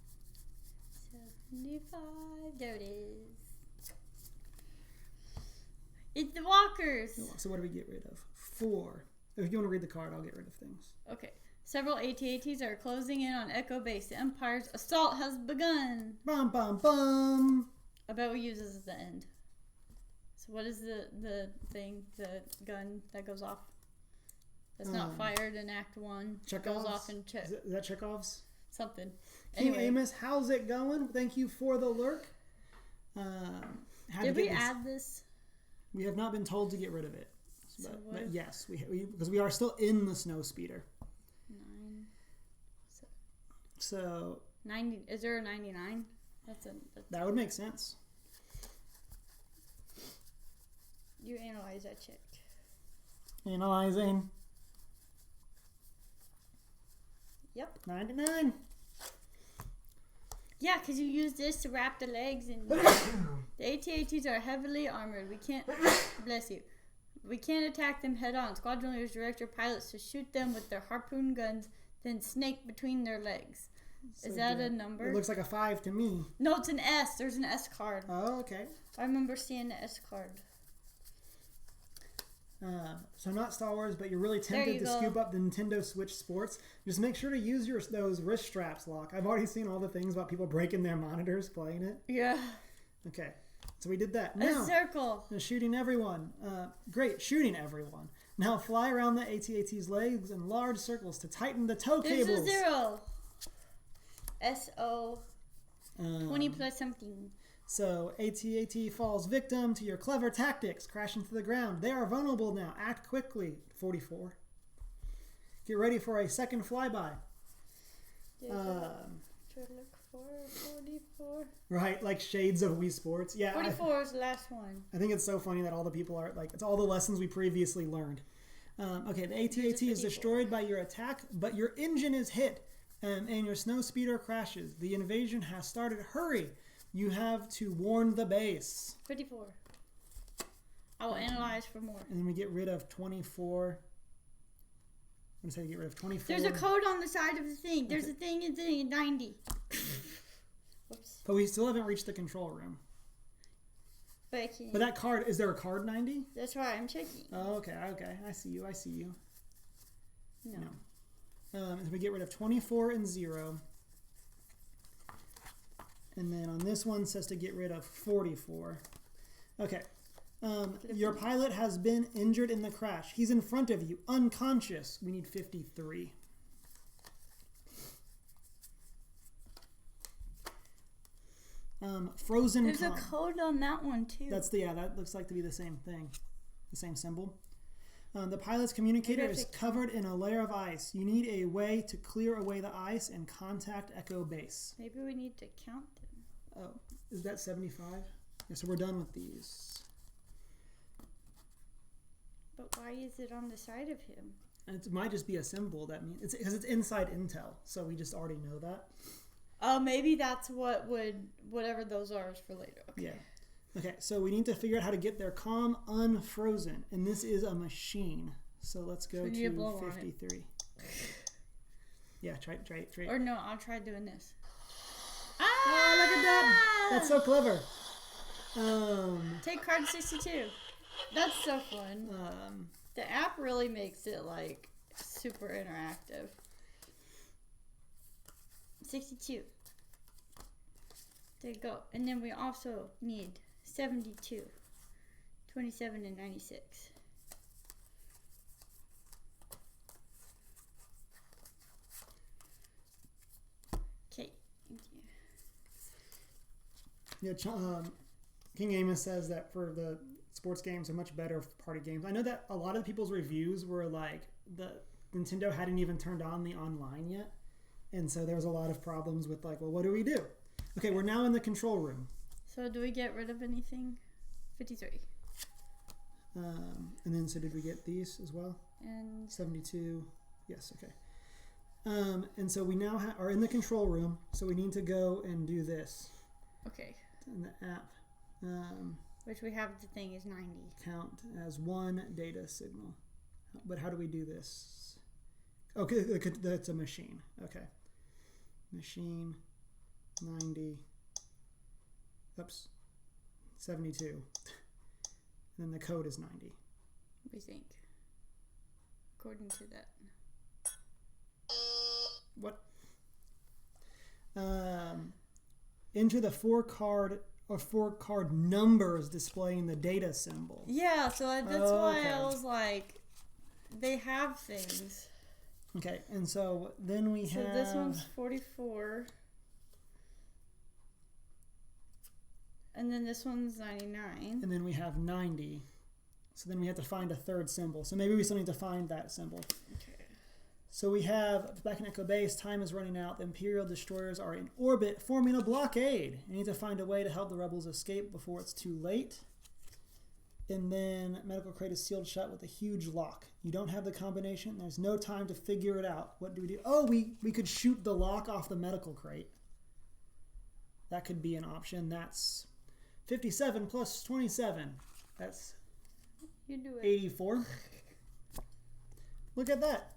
75. There it is. It's the walkers. So what do we get rid of? 4. If you want to read the card, I'll get rid of things. Okay. Several AT-ATs are closing in on Echo Base. The Empire's assault has begun. Bum, bum, bum. I bet we use this at the end. So what is the thing, the gun that goes off? That's not fired in Act 1. Chekhov's? Goes off in Is that Chekhov's? something. King Anyway. Amos, how's it going? Thank you for the lurk. Did we add this? We have not been told to get rid of it. But yes, we because we are still in the snow speeder. 9. So 90. Is there a 99? That would make sense. You analyze that check. Analyzing. Yep. 99. Yeah, because you use this to wrap the legs and the AT-ATs are heavily armored. We can't bless you. We can't attack them head on. Squadron leaders direct your pilots to shoot them with their harpoon guns, then snake between their legs. Is that a number? It looks like a 5 to me. No, it's an S. There's an S card. Oh, okay. I remember seeing the S card. So not Star Wars, but you're really tempted to scoop up the Nintendo Switch Sports. Just make sure to use those wrist straps, Locke. I've already seen all the things about people breaking their monitors playing it. Yeah. Okay, so we did that. A Now, circle. shooting everyone. Great, shooting everyone. Now fly around the AT-AT's legs in large circles to tighten the tow cables. There's a 0. S-O. 20 plus something. So AT-AT falls victim to your clever tactics, crashing to the ground. They are vulnerable now. Act quickly. 44. Get ready for a second flyby. 44. Right, like shades of Wii Sports. Yeah. 44 is the last one. I think it's so funny that all the people are like, it's all the lessons we previously learned. Okay, the AT-AT is destroyed by your attack, but your engine is hit and your snow speeder crashes. The invasion has started. Hurry! You have to warn the base. 54. I will analyze for more. And then we get rid of 24. I'm going to say get rid of 24. There's a code on the side of the thing. There's a thing in 90. Whoops. But we still haven't reached the control room. But I can't. But that card, is there a card 90? That's why I'm checking. Oh, okay. I see you. No. So we get rid of 24 and 0. And then on this one, it says to get rid of 44. Okay. Your pilot has been injured in the crash. He's in front of you, unconscious. We need 53. Frozen. There's a code on that one too. That looks like to be the same thing, the same symbol. The pilot's communicator is covered in a layer of ice. You need a way to clear away the ice and contact Echo Base. Maybe we need to count them. Oh, is that 75? Yeah, so we're done with these. But why is it on the side of him? It might just be a symbol. That means it's because it's inside Intel, so we just already know that. Oh, maybe that's whatever those are is for later. Okay. Yeah. Okay, so we need to figure out how to get their comm unfrozen, and this is a machine. So let's go to 53. Yeah, try. Or no, I'll try doing this. Oh, look at that! That's so clever. Take card 62. That's so fun. The app really makes it like super interactive. 62. There you go. And then we also need 72, 27, and 96. Okay. Yeah, King Amos says that for the sports games are much better party games. I know that a lot of people's reviews were like the Nintendo hadn't even turned on the online yet. And so there was a lot of problems with like, well, what do we do? Okay, we're now in the control room. So do we get rid of anything? 53. And then so did we get these as well? And 72. Yes, okay. And so we now are in the control room. So we need to go and do this. Okay. In the app. Which we have the thing is 90. Count as one data signal. But how do we do this? Okay, that's a machine. Okay. Machine 90. Oops. 72. And then the code is 90. We think. According to that. What? Enter the four card numbers displaying the data symbol. Yeah, so that's why I was like, they have things. Okay, and so then we have... So this one's 44. And then this one's 99. And then we have 90. So then we have to find a third symbol. So maybe we still need to find that symbol. Okay. So we have, back in Echo Base, time is running out. The Imperial destroyers are in orbit, forming a blockade. You need to find a way to help the rebels escape before it's too late. And then medical crate is sealed shut with a huge lock. You don't have the combination. There's no time to figure it out. What do we do? Oh, we could shoot the lock off the medical crate. That could be an option. That's 57 plus 27. That's You do it. 84. Look at that.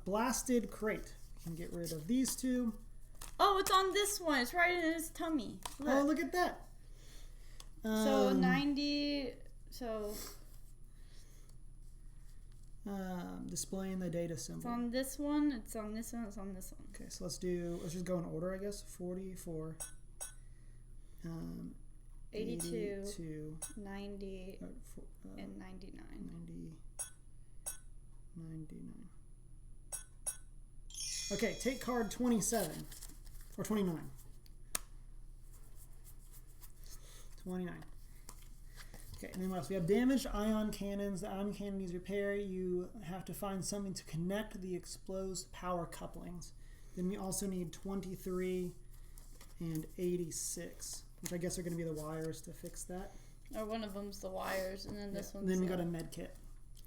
Blasted crate. We can get rid of these two. Oh, it's on this one. It's right in his tummy. Look. Oh, look at that. So 90... So displaying the data symbol. it's on this one, it's on this one, it's on this one. Okay, so let's just go in order, I guess. 44. 82, 90, and 99. 99. Okay, take card 27. Or 29. 29. Okay, and then what else? We have damaged ion cannons. The ion cannon needs repair. You have to find something to connect the exposed power couplings. Then we also need 23 and 86, which I guess are going to be the wires to fix that. Or one of them's the wires, and then this one's. Then we got a med kit.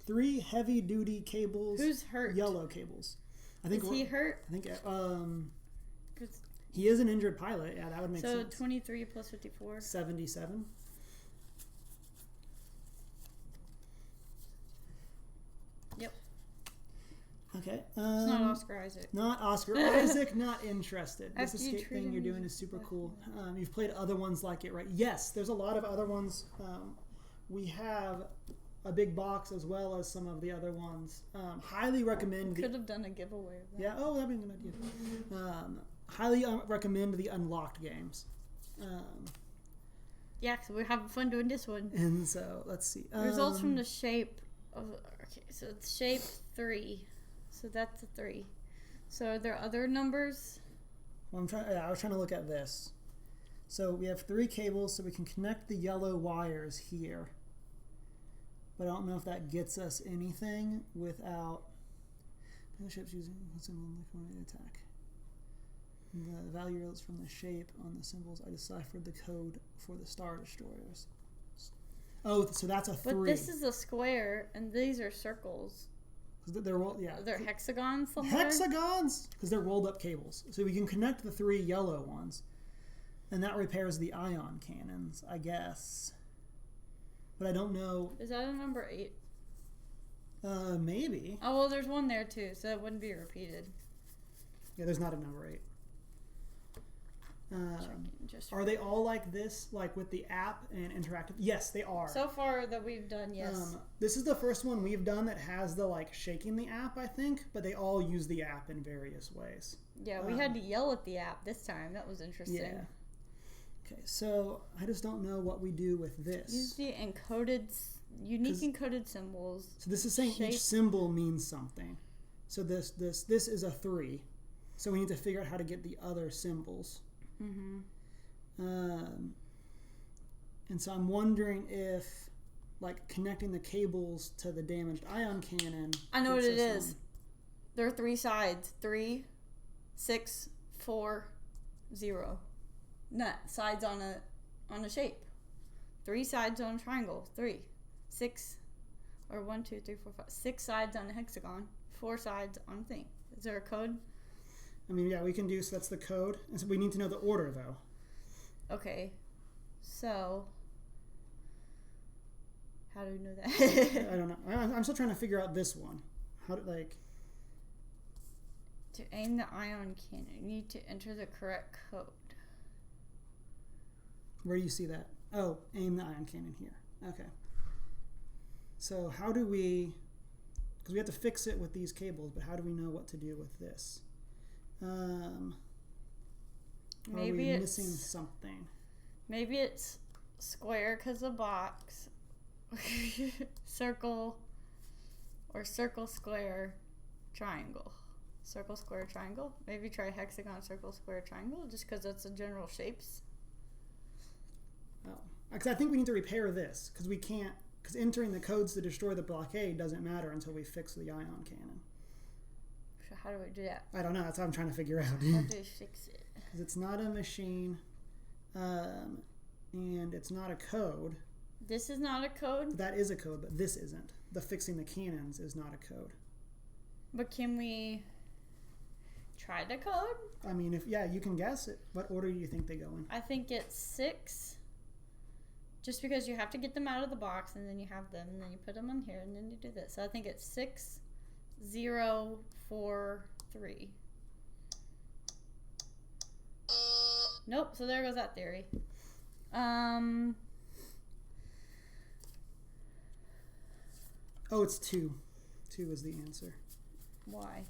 3 heavy-duty cables. Who's hurt? Yellow cables. I think. Is he hurt? I think. He is an injured pilot. Yeah, that would make sense. So 23 plus 54. 77. Yep. Okay. It's not Oscar Isaac. Not Oscar Isaac. Not interested. This After you escape treat thing him you're as doing a is super professional. cool. You've played other ones like it, right? Yes, there's a lot of other ones. We have a big box as well as some of the other ones. Highly recommend. Could have done a giveaway of that. Yeah. Oh, that'd be a good idea. Highly recommend the unlocked games. Yeah, because we're having fun doing this one. And so let's see. Results from the shape of. Okay, so it's shape 3. So that's a 3. So are there other numbers? Well, I was trying to look at this. So we have 3 cables, so we can connect the yellow wires here. But I don't know if that gets us anything without the ships using the attack. The value results from the shape on the symbols. I deciphered the code for the Star Destroyers. Oh, so that's a 3. But this is a square, and these are circles. They're They're hexagons somewhere? Hexagons! Because they're rolled up cables. So we can connect the 3 yellow ones. And that repairs the ion cannons, I guess. But I don't know. Is that a number 8? Maybe. Oh, well, there's one there, too, so that wouldn't be repeated. Yeah, there's not a number 8. Are they all like this, like with the app and interactive? Yes, they are. So far that we've done, yes. This is the first one we've done that has the like shaking the app, I think, but they all use the app in various ways. Yeah, we had to yell at the app this time. That was interesting. Yeah. Okay, so I just don't know what we do with this. Use the unique encoded symbols. So this is saying each symbol means something. So this is a 3. So we need to figure out how to get the other symbols. Mm-hmm. And so I'm wondering if, like, connecting the cables to the damaged ion cannon. I know what it is. There are 3 sides. 3, 6, 4, 0. Not sides on a shape. 3 sides on a triangle. 3, 6, or 1, 2, 3, 4, 5. 6 sides on a hexagon. 4 sides on a thing. Is there a code? I mean, yeah, we can do, so that's the code. And so we need to know the order, though. Okay. So, how do we know that? I don't know. I'm still trying to figure out this one. How to, like... To aim the ion cannon, you need to enter the correct code. Where do you see that? Oh, aim the ion cannon here. Okay. So how do we... Because we have to fix it with these cables, but how do we know what to do with this? Maybe are we it's missing something? Maybe it's square because of box, circle, or circle, square, triangle. Circle, square, triangle. Maybe try hexagon, circle, square, triangle, just because that's the general shapes. Oh, because I think we need to repair this because we can't. Because entering the codes to destroy the blockade doesn't matter until we fix the ion cannon. So how do we do that? I don't know. That's what I'm trying to figure out. How do we fix it? Because it's not a machine, and it's not a code. This is not a code? That is a code, but this isn't. The fixing the cannons is not a code. But can we try the code? I mean, you can guess it. What order do you think they go in? I think it's 6. Just because you have to get them out of the box, and then you have them, and then you put them on here, and then you do this. So I think it's 6, 0, 4, 3. Nope. So there goes that theory. Oh, it's 2. 2 is the answer. Why?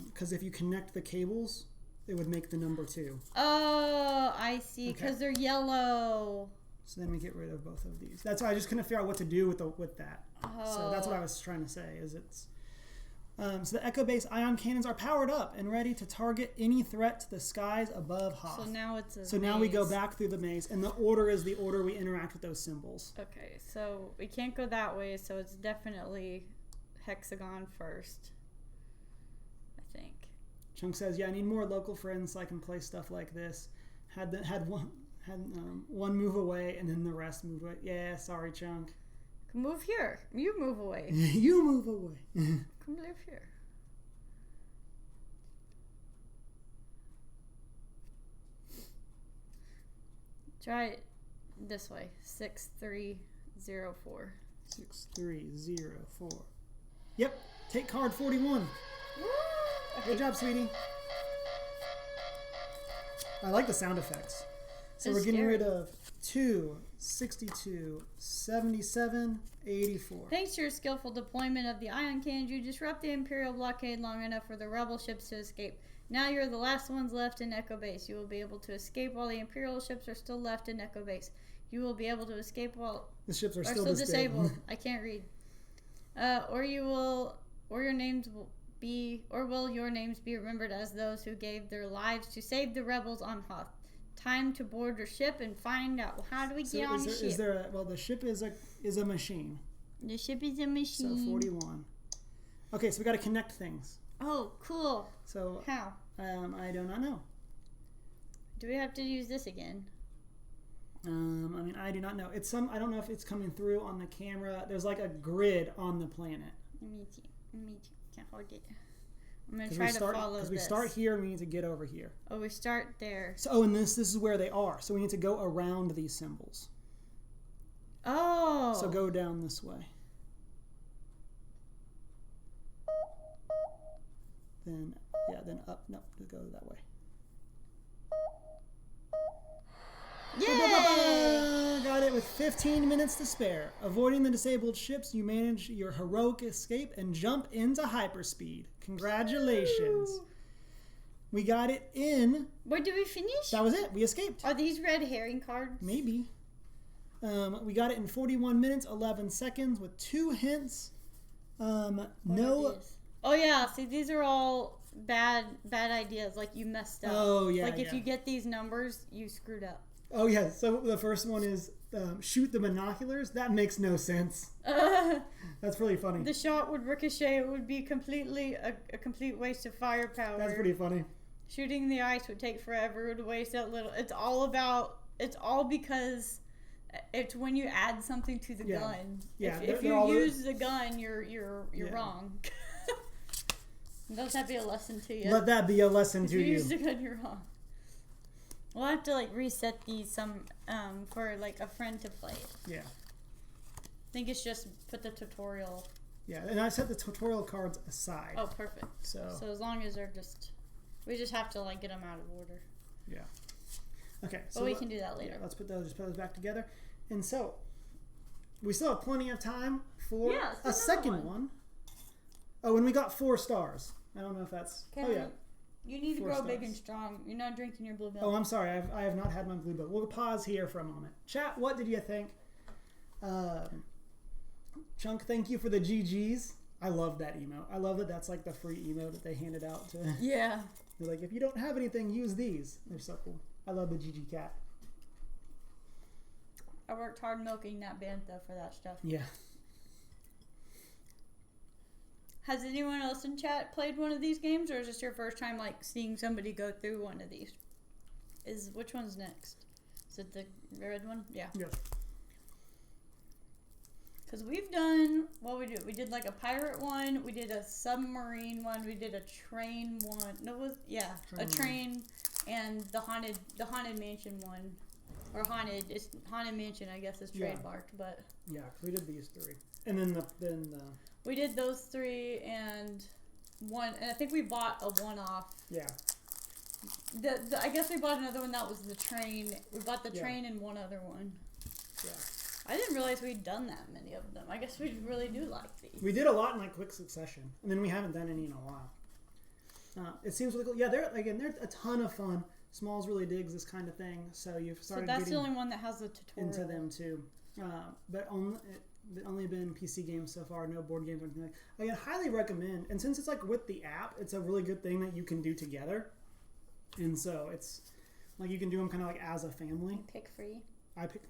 Because if you connect the cables, it would make the number 2. Oh, I see. Because they're yellow. So then we get rid of both of these. That's why I just couldn't figure out what to do with that. Oh. So that's what I was trying to say. Is it's so the Echo-based ion cannons are powered up and ready to target any threat to the skies above Hoth. So now it's a So now we go back through the maze, and the order is the order we interact with those symbols. Okay, so we can't go that way, so it's definitely hexagon first, I think. Chunk says, yeah, I need more local friends so I can play stuff like this. one move away, and then the rest move away. Yeah, sorry, Chunk. Move here. You move away. You move away. Come live here. Try it this way. 6304. 6304. Yep. Take card 41. Good job, sweetie. I like the sound effects. So we're getting rid of 2, 62, 77, 84. Thanks to your skillful deployment of the ion cannons, you disrupt the Imperial blockade long enough for the rebel ships to escape. Now you're the last ones left in Echo Base. You will be able to escape while the Imperial ships are still left in Echo Base. You will be able to escape while the ships are still disabled. I can't read. Or your names will be remembered as those who gave their lives to save the rebels on Hoth. Time to board your ship and find out how do we get on the ship. The ship is a machine. The ship is a machine. So 41. Okay, so we got to connect things. Oh, cool. So how? I do not know. Do we have to use this again? I do not know. I don't know if it's coming through on the camera. There's like a grid on the planet. Me too. Can't hold it. I'm gonna try to follow this. Because we start here and we need to get over here. Oh, we start there. So, and this is where they are. So we need to go around these symbols. Oh. So go down this way. Then up. No, go that way. Yay! Got it with 15 minutes to spare. Avoiding the disabled ships, you manage your heroic escape and jump into hyperspeed. Congratulations. Woo! We got it in... Wait, did we finish? That was it. We escaped. Are these red herring cards? Maybe. We got it in 41 minutes, 11 seconds with 2 hints. No... Oh, yeah. See, these are all bad ideas. Like, you messed up. Oh, yeah, Like, if you get these numbers, you screwed up. Oh, yeah. So the first one is shoot the binoculars. That makes no sense. That's really funny. The shot would ricochet. It would be completely a complete waste of firepower. That's pretty funny. Shooting the ice would take forever. It would waste that little. It's all because it's when you add something to the gun. Yeah. If you use the gun, you're wrong. Let that be a lesson to you. Let that be a lesson to you. If you use the gun, you're wrong. We'll have to reset these for a friend to play it. Yeah. I think it's just put the tutorial. Yeah, and I set the tutorial cards aside. Oh, perfect. So as long as we just have to get them out of order. Yeah. Okay. But we can do that later. Yeah, let's put those back together. And so we still have plenty of time for a second one. Oh, and we got 4 stars. I don't know if that's. Kevin, oh yeah. You need to grow big and strong. You're not drinking your blue milk. Oh, I'm sorry. I have not had my blue milk. We'll pause here for a moment. Chat, what did you think? Chunk, thank you for the GGs. I love that emote. I love that that's the free emote that they handed out to. Yeah. They're like, if you don't have anything, use these. They're so cool. I love the GG cat. I worked hard milking that bantha for that stuff. Yeah. Has anyone else in chat played one of these games, or is this your first time seeing somebody go through one of these? Which one's next? Is it the red one? Yeah. Yes. Because we've done we did a pirate one, we did a submarine one, we did a train one. No, a train, and the haunted mansion one, or haunted mansion. I guess is trademarked, but yeah, we did these 3, and then the. We did those 3 and one, and I think we bought a one-off. Yeah. I guess we bought another one that was the train. We bought the train and one other one. Yeah. I didn't realize we'd done that many of them. I guess we really do like these. We did a lot in quick succession, and then we haven't done any in a while. It seems really cool. Yeah, they're a ton of fun. Smalls really digs this kind of thing, so you've started. So that's the only one that has the tutorial into them too, but only been PC games so far, no board games or anything. I can highly recommend, and since it's with the app, it's a really good thing that you can do together, and so it's you can do them kind of as a family. Pick free. I pick.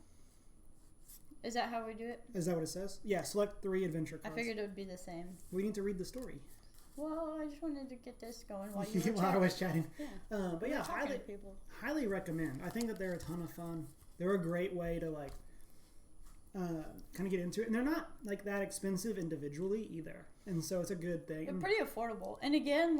Is that how we do it? Is that what it says? Yeah, select 3 adventure cards. I figured it would be the same. We need to read the story. Well, I just wanted to get this going while you were While I was chatting. Yeah. But yeah, highly recommend. I think that they're a ton of fun. They're a great way to like kind of get into it, and they're not like that expensive individually either, and so it's a good thing. They're pretty affordable, and again,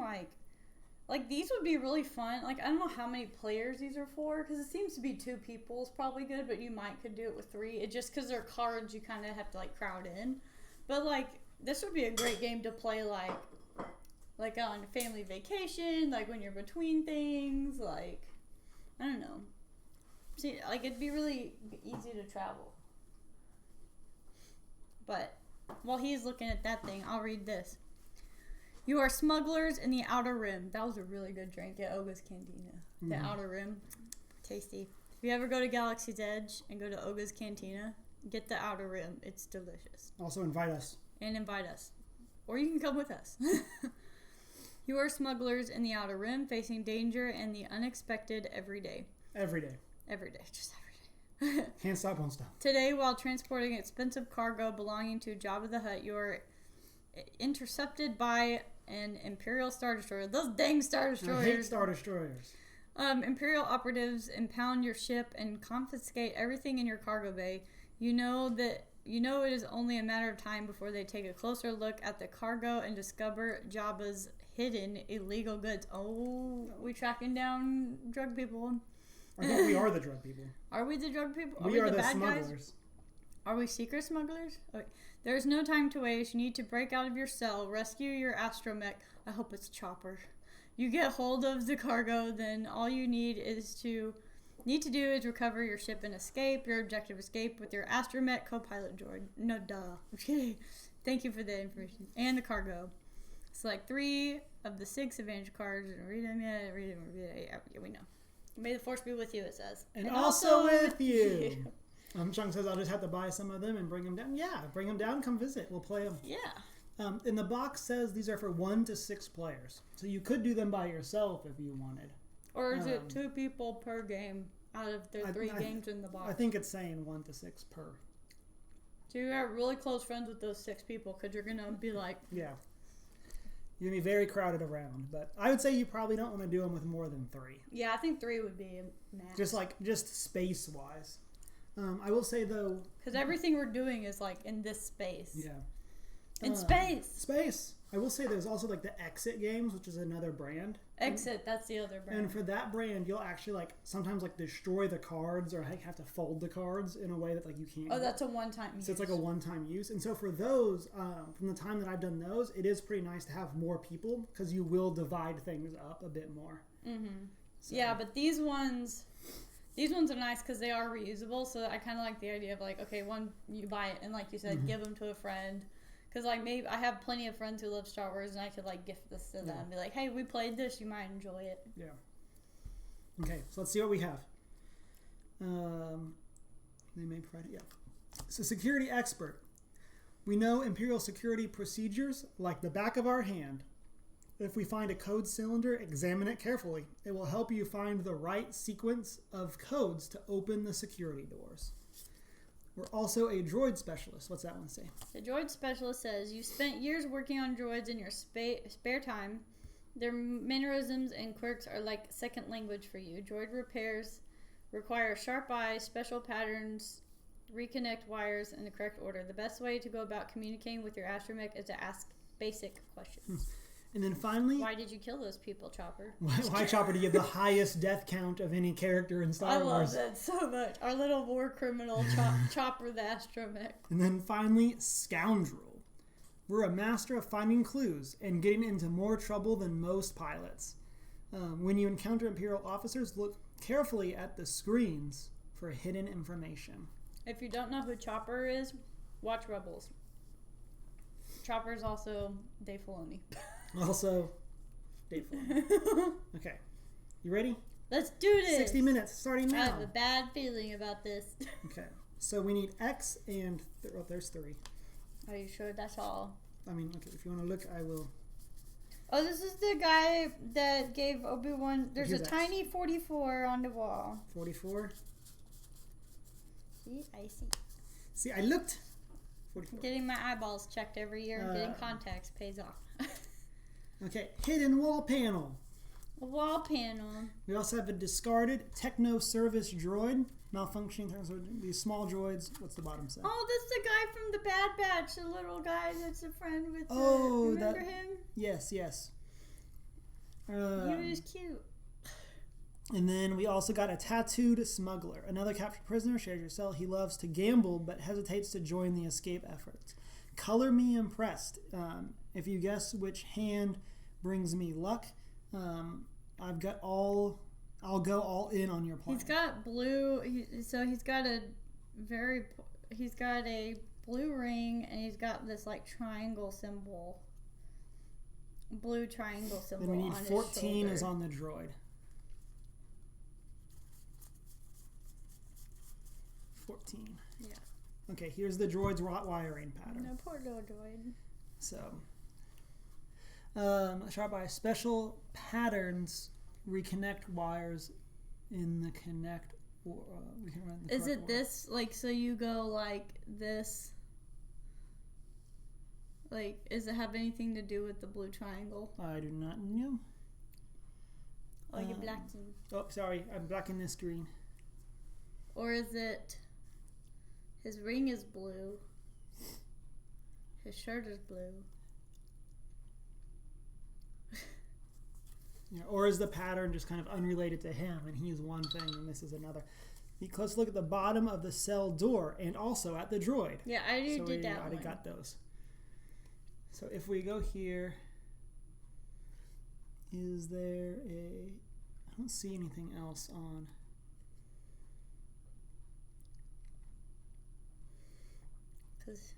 like these would be really fun. Like I don't know how many players these are for, because it seems to be 2 people is probably good, but you could do it with 3. It just because they're cards, you kind of have to like crowd in. But like this would be a great game to play like on a family vacation, like when you're between things. Like I don't know. See, like it'd be really easy to travel. But while he's looking at that thing, I'll read this. You are smugglers in the Outer Rim. That was a really good drink at Oga's Cantina. The Outer Rim. Tasty. If you ever go to Galaxy's Edge and go to Oga's Cantina, get the Outer Rim. It's delicious. Also invite us. And invite us. Or you can come with us. You are smugglers in the Outer Rim, facing danger and the unexpected every day. Every day. Every day. Just every day. Can't stop, won't stop. Today, while transporting expensive cargo belonging to Jabba the Hutt, you are intercepted by an Imperial Star Destroyer. Those dang Star Destroyers. I hate Star Destroyers. Imperial operatives impound your ship and confiscate everything in your cargo bay. You know it is only a matter of time before they take a closer look at the cargo and discover Jabba's hidden illegal goods. Oh, we tracking down drug people. I think we are the drug people. Are we the drug people? We are the bad smugglers. Guys? Are we secret smugglers? Okay. There is no time to waste. You need to break out of your cell, rescue your astromech. I hope it's Chopper. You get hold of the cargo, then all you need to do is recover your ship and escape. Your objective: escape with your astromech co-pilot Jordan. No, duh. Okay. Thank you for the information and the cargo. Select 3 of the 6 advantage cards and read them. Yeah, we know. May the force be with you, it says. And also with you. Chung says, I'll just have to buy some of them and bring them down. Yeah, bring them down, come visit. We'll play them. Yeah. And the box says these are for 1 to 6 players. So you could do them by yourself if you wanted. Or is it 2 people per game out of the 3 games in the box? I think it's saying 1 to 6 per. So you got really close friends with those 6 people, because you're going to be like... Yeah. You're going to be very crowded around. But I would say you probably don't want to do them with more than 3. Yeah, I think 3 would be max. Just space-wise. I will say, though... Because everything we're doing is, like, in this space. Yeah. In space! Space! I will say there's also, like, the Exit games, which is another brand. Exit, that's the other brand. And for that brand, you'll actually, like, sometimes, like, destroy the cards or have to fold the cards in a way that, like, you can't. Oh, that's a one-time use. So it's, like, a one-time use. And so for those, from the time that I've done those, it is pretty nice to have more people, because you will divide things up a bit more. Mm-hmm. So. Yeah, but these ones are nice because they are reusable, so I kind of like the idea of, like, okay, one, you buy it, and like you said, give them to a friend. Because, like, maybe I have plenty of friends who love Star Wars, and I could, like, gift this to them and be like, hey, we played this, you might enjoy it. Yeah. Okay, so let's see what we have. They may provide it, yeah. So, security expert. We know Imperial security procedures like the back of our hand. If we find a code cylinder, examine it carefully. It will help you find the right sequence of codes to open the security doors. We're also a droid specialist. What's that one say? The droid specialist says, you spent years working on droids in your spare time. Their mannerisms and quirks are like second language for you. Droid repairs require sharp eyes, special patterns, reconnect wires in the correct order. The best way to go about communicating with your astromech is to ask basic questions. And then finally... Why did you kill those people, Chopper? Why Chopper, do you have the highest death count of any character in Star Wars? I love that so much. Our little war criminal, Chopper the astromech. And then finally, scoundrel. We're a master of finding clues and getting into more trouble than most pilots. When you encounter Imperial officers, look carefully at the screens for hidden information. If you don't know who Chopper is, watch Rebels. Chopper's also Dave Filoni. Also, Dave Filoni. Okay. You ready? Let's do this! 60 minutes, starting now. I have a bad feeling about this. Okay. So we need X and... there's 3. Are you sure that's all? I mean, okay, if you want to look, I will... Oh, this is the guy that gave Obi-Wan... There's Here's a X. tiny 44 on the wall. 44. See? I see. See, I looked. 44. Getting my eyeballs checked every year and getting contacts pays off. Okay, hidden wall panel. A wall panel. We also have a discarded techno service droid. Malfunctioning in terms of these small droids. What's the bottom say? Oh, that's the guy from the Bad Batch, the little guy that's a friend with the... Oh, remember him? Yes, yes. He was cute. And then we also got a tattooed smuggler. Another captured prisoner shares your cell. He loves to gamble, but hesitates to join the escape efforts. Color me impressed. If you guess which hand brings me luck, I've got all... I'll go all in on your plan. He's got blue. He's got a blue ring, and he's got this like triangle symbol. Blue triangle symbol. Then we need on 14 his is on the droid. 14. Yeah. Okay, here's the droid's wiring pattern. No, poor little droid. So, shot by special patterns. Reconnect wires in the connect. We can run the Is it wire. this like so? You go like this. Like, does it have anything to do with the blue triangle? I do not know. Oh, you're blacking. Oh, sorry, I'm blacking this screen. Or is it? His ring is blue. His shirt is blue. Yeah, or is the pattern just kind of unrelated to him, and he's one thing and this is another? Let's look at the bottom of the cell door and also at the droid. Yeah, I already did that one. We already got those. So if we go here, is there a... I don't see anything else on... Because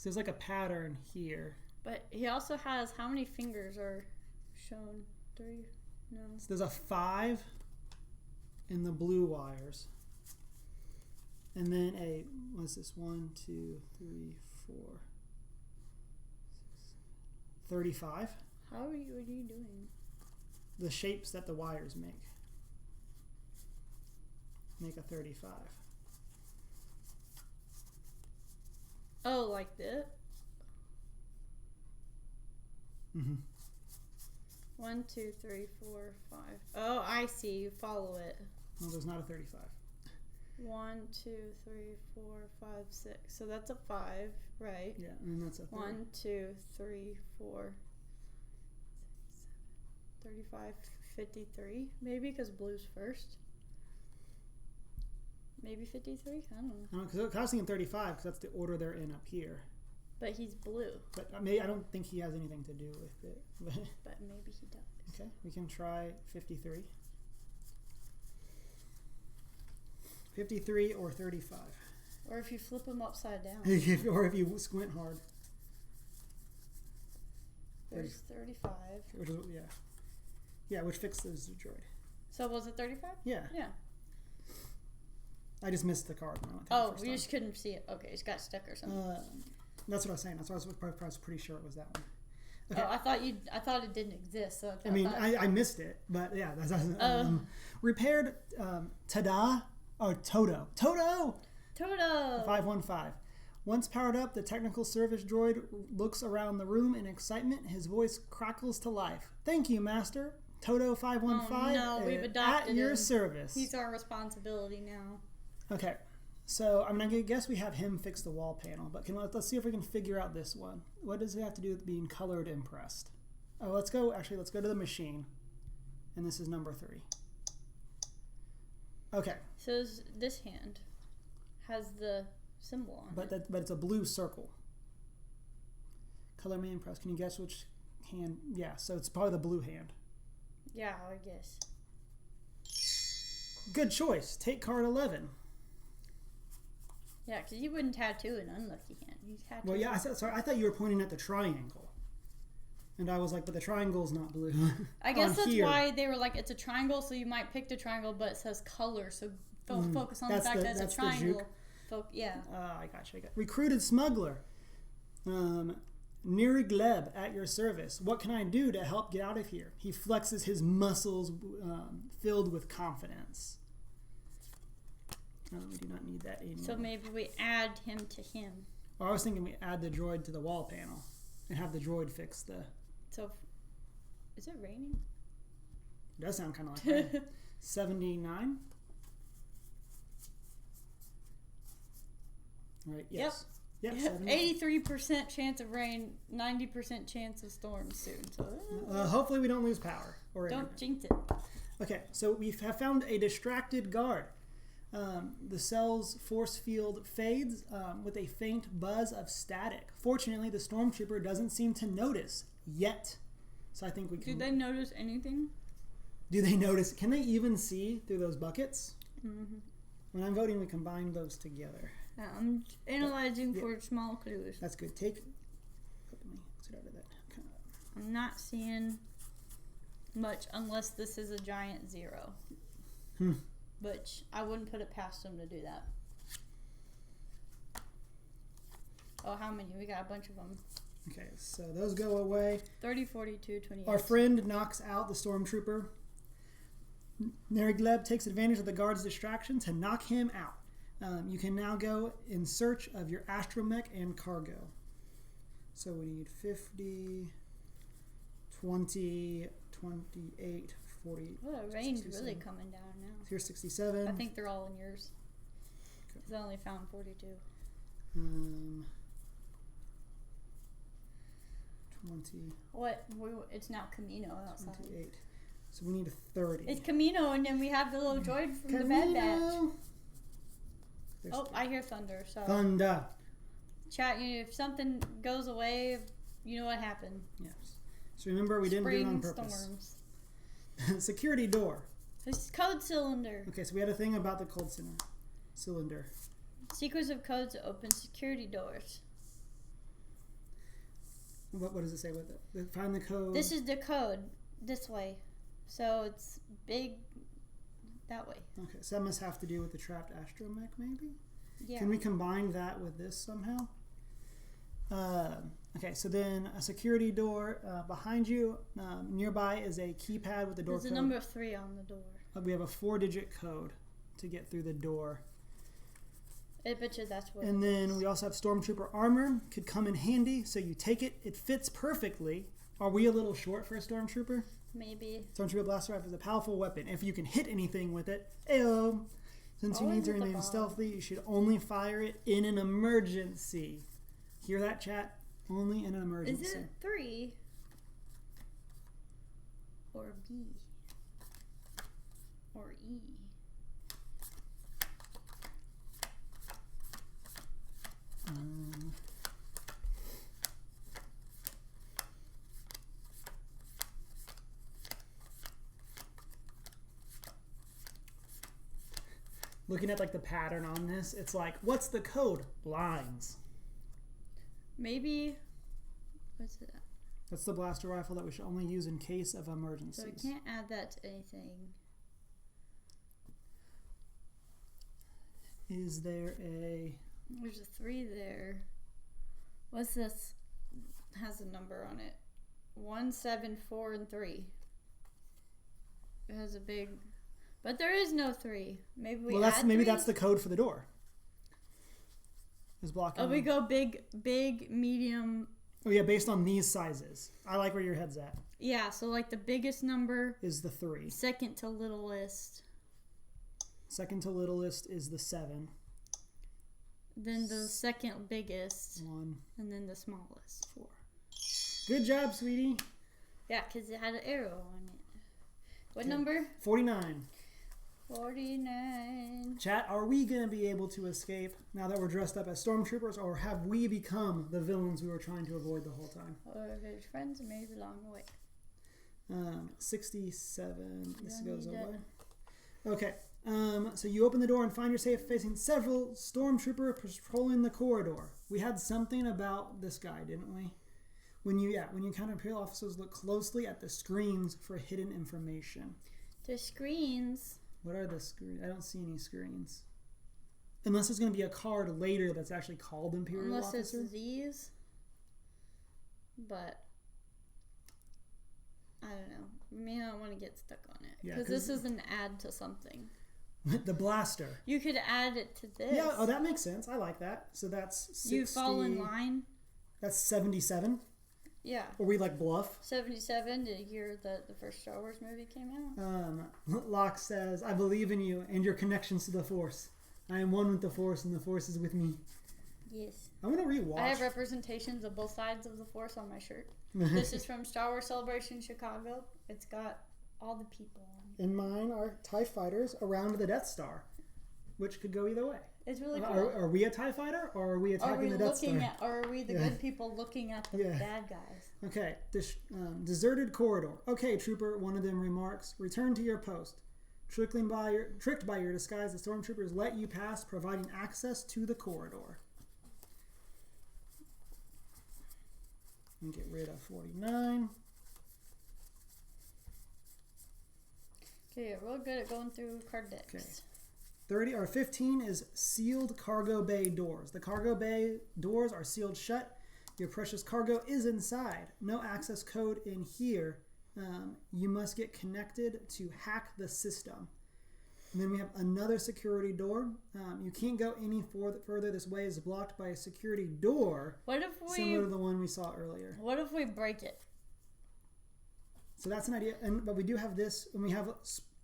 there's like a pattern here. But he also has... How many fingers are shown? 3? No. So there's a 5 in the blue wires. And then a... What's this? 1, 2, 3, 4... 35. What are you doing? The shapes that the wires make a 35. Oh, like this? Mm-hmm. 1, 2, 3, 4, 5. Oh, I see. You follow it. No, there's not a 35. 1, 2, 3, 4, 5, 6. So that's a 5, right? Yeah, and then that's a 30. 1, 2, 3, 4, 35, 53. Maybe because blue's first. Maybe 53? I don't know. Because I was thinking 35 because that's the order they're in up here. But he's blue. But I don't think he has anything to do with it. But maybe he does. Okay, we can try 53. 53 or 35. Or if you flip him upside down. Or if you squint hard. There's 35. Which is, yeah. Yeah, which fixes the droid. So was it 35? Yeah. Yeah. I just missed the card. Oh, we just couldn't see it. Okay, it's got stuck or something. That's what I was saying. That's why I was pretty sure it was that one. Okay. Oh, I thought it didn't exist. So I missed it, but yeah. Repaired Tada or Toto. 515. Once powered up, the technical service droid looks around the room in excitement. His voice crackles to life. Thank you, Master. Toto 515. Oh, no, we've adopted at your him. service. He's our responsibility now. Okay, so I'm gonna guess we have him fix the wall panel, but let's see if we can figure out this one. What does it have to do with being colored impressed? Oh, let's go to the machine, and this is number 3. Okay. So this hand has the symbol on it. But it's a blue circle. Color me impressed. Can you guess which hand? Yeah, so it's probably the blue hand. Yeah, I guess. Good choice. Take card 11. Yeah, because you wouldn't tattoo an unlucky hand. You tattoo. Well, yeah. I thought you were pointing at the triangle, and I was like, but the triangle's not blue. I guess that's why they were like, it's a triangle, so you might pick the triangle, but it says color, so focus on the fact that it's a triangle. Yeah. I gotcha. Recruited smuggler. Neri Gleb at your service. What can I do to help get out of here? He flexes his muscles filled with confidence. We do not need that anymore. So maybe we add him to him. Or I was thinking we add the droid to the wall panel and have the droid fix the So, is it raining? It does sound kind of like rain. 79. Right, yes. Yep. 83% chance of rain, 90% chance of storms soon. So hopefully we don't lose power. Or don't internet. jinx it. Okay, so we have found a distracted guard. The cell's force field fades with a faint buzz of static. Fortunately, the stormtrooper doesn't seem to notice yet. So I think we can... Do they notice anything? Do they notice? Can they even see through those buckets? Mm-hmm. When I'm voting, we combine those together. I'm analyzing for small clues. That's good. Let me sit out of that. I'm not seeing much unless this is a giant 0. Which I wouldn't put it past them to do that. Oh, how many? We got a bunch of them. Okay, so those go away. 30, 42, 28. Our friend knocks out the stormtrooper. Nerigleb takes advantage of the guard's distraction to knock him out. You can now go in search of your astromech and cargo. So we need 50, 20, 28, 40. Well, the rain's really coming down now. Here's 67. I think they're all in yours. Because I only found 42. 20. What? It's now Camino outside. 28. So we need a 30. It's Camino, and then we have the little droid from the Bad Batch. Oh, I hear thunder. So thunder. Chat, if something goes away, you know what happened. Yes. So remember, we didn't do it on purpose. Storms. Security door. This code cylinder. Okay, so we had a thing about the cold cylinder. Sequence of codes to open security doors. What does it say with it? Find the code. This is the code. This way. So it's big that way. Okay, so that must have to do with the trapped astromech, maybe? Yeah. Can we combine that with this somehow? Okay, so then a security door behind you. Nearby is a keypad with the door There's code. a number 3 on the door. We have a 4-digit code to get through the door. I bet you that's what. And then we also have Stormtrooper armor. Could come in handy, so you take it. It fits perfectly. Are we a little short for a Stormtrooper? Maybe. Stormtrooper blaster rifle is a powerful weapon. If you can hit anything with it, ayo. Since you need to remain stealthy, you should only fire it in an emergency. Hear that, chat? Only in an emergency. Is it 3 or B or E? Looking at like the pattern on this, it's like, what's the code? Lines. Maybe. What's it? That's the blaster rifle that we should only use in case of emergencies. So we can't add that to anything. Is there a... There's a 3 there. What's this? Has a number on it. 1, 7, 4, and 3. It has a big... But there is no 3. Maybe we add 3? Maybe that's the code for the door. Is blocking. Oh, we go big, medium. Oh yeah, based on these sizes. I like where your head's at. Yeah, so like the biggest number is the 3. Second to littlest. Second to littlest is the 7. Then the second biggest. 1. And then the smallest. 4. Good job, sweetie. Yeah, because it had an arrow on it. What number? 49. 49. Chat, are we going to be able to escape now that we're dressed up as stormtroopers, or have we become the villains we were trying to avoid the whole time? Or his friends may be along the way. 67. This goes away. Okay. So you open the door and find yourself facing several stormtroopers patrolling the corridor. We had something about this guy, didn't we? When you counter-imperial officers look closely at the screens for hidden information. The screens. What are the screens? I don't see any screens. Unless there's going to be a card later that's actually called Imperial Officer. Unless it's these. But I don't know. We may not want to get stuck on it. Because this is an add to something. The blaster. You could add it to this. Yeah, oh, that makes sense. I like that. So that's 60. You fall in line. That's 77. Yeah. Or we like bluff. 77, the year that the first Star Wars movie came out. Locke says, I believe in you and your connections to the Force. I am one with the Force and the Force is with me. Yes. I want to rewatch. I have representations of both sides of the Force on my shirt. This is from Star Wars Celebration Chicago. It's got all the people on it. And mine are TIE fighters around the Death Star, which could go either way. It's really cool. Are we a TIE fighter or are we attacking the Death Star? Or are we the good people looking at the bad guys? Okay. Deserted corridor. Okay, Trooper, one of them remarks. Return to your post. Tricked by your disguise, the stormtroopers let you pass, providing access to the corridor. And get rid of 49. Okay, you're real good at going through card decks. Okay. 30 or 15 is sealed cargo bay doors. The cargo bay doors are sealed shut. Your precious cargo is inside. No access code in here. You must get connected to hack the system. And then we have another security door. You can't go any further. This way is blocked by a security door. What if similar to the one we saw earlier. What if we break it? So that's an idea. But we do have this, and we have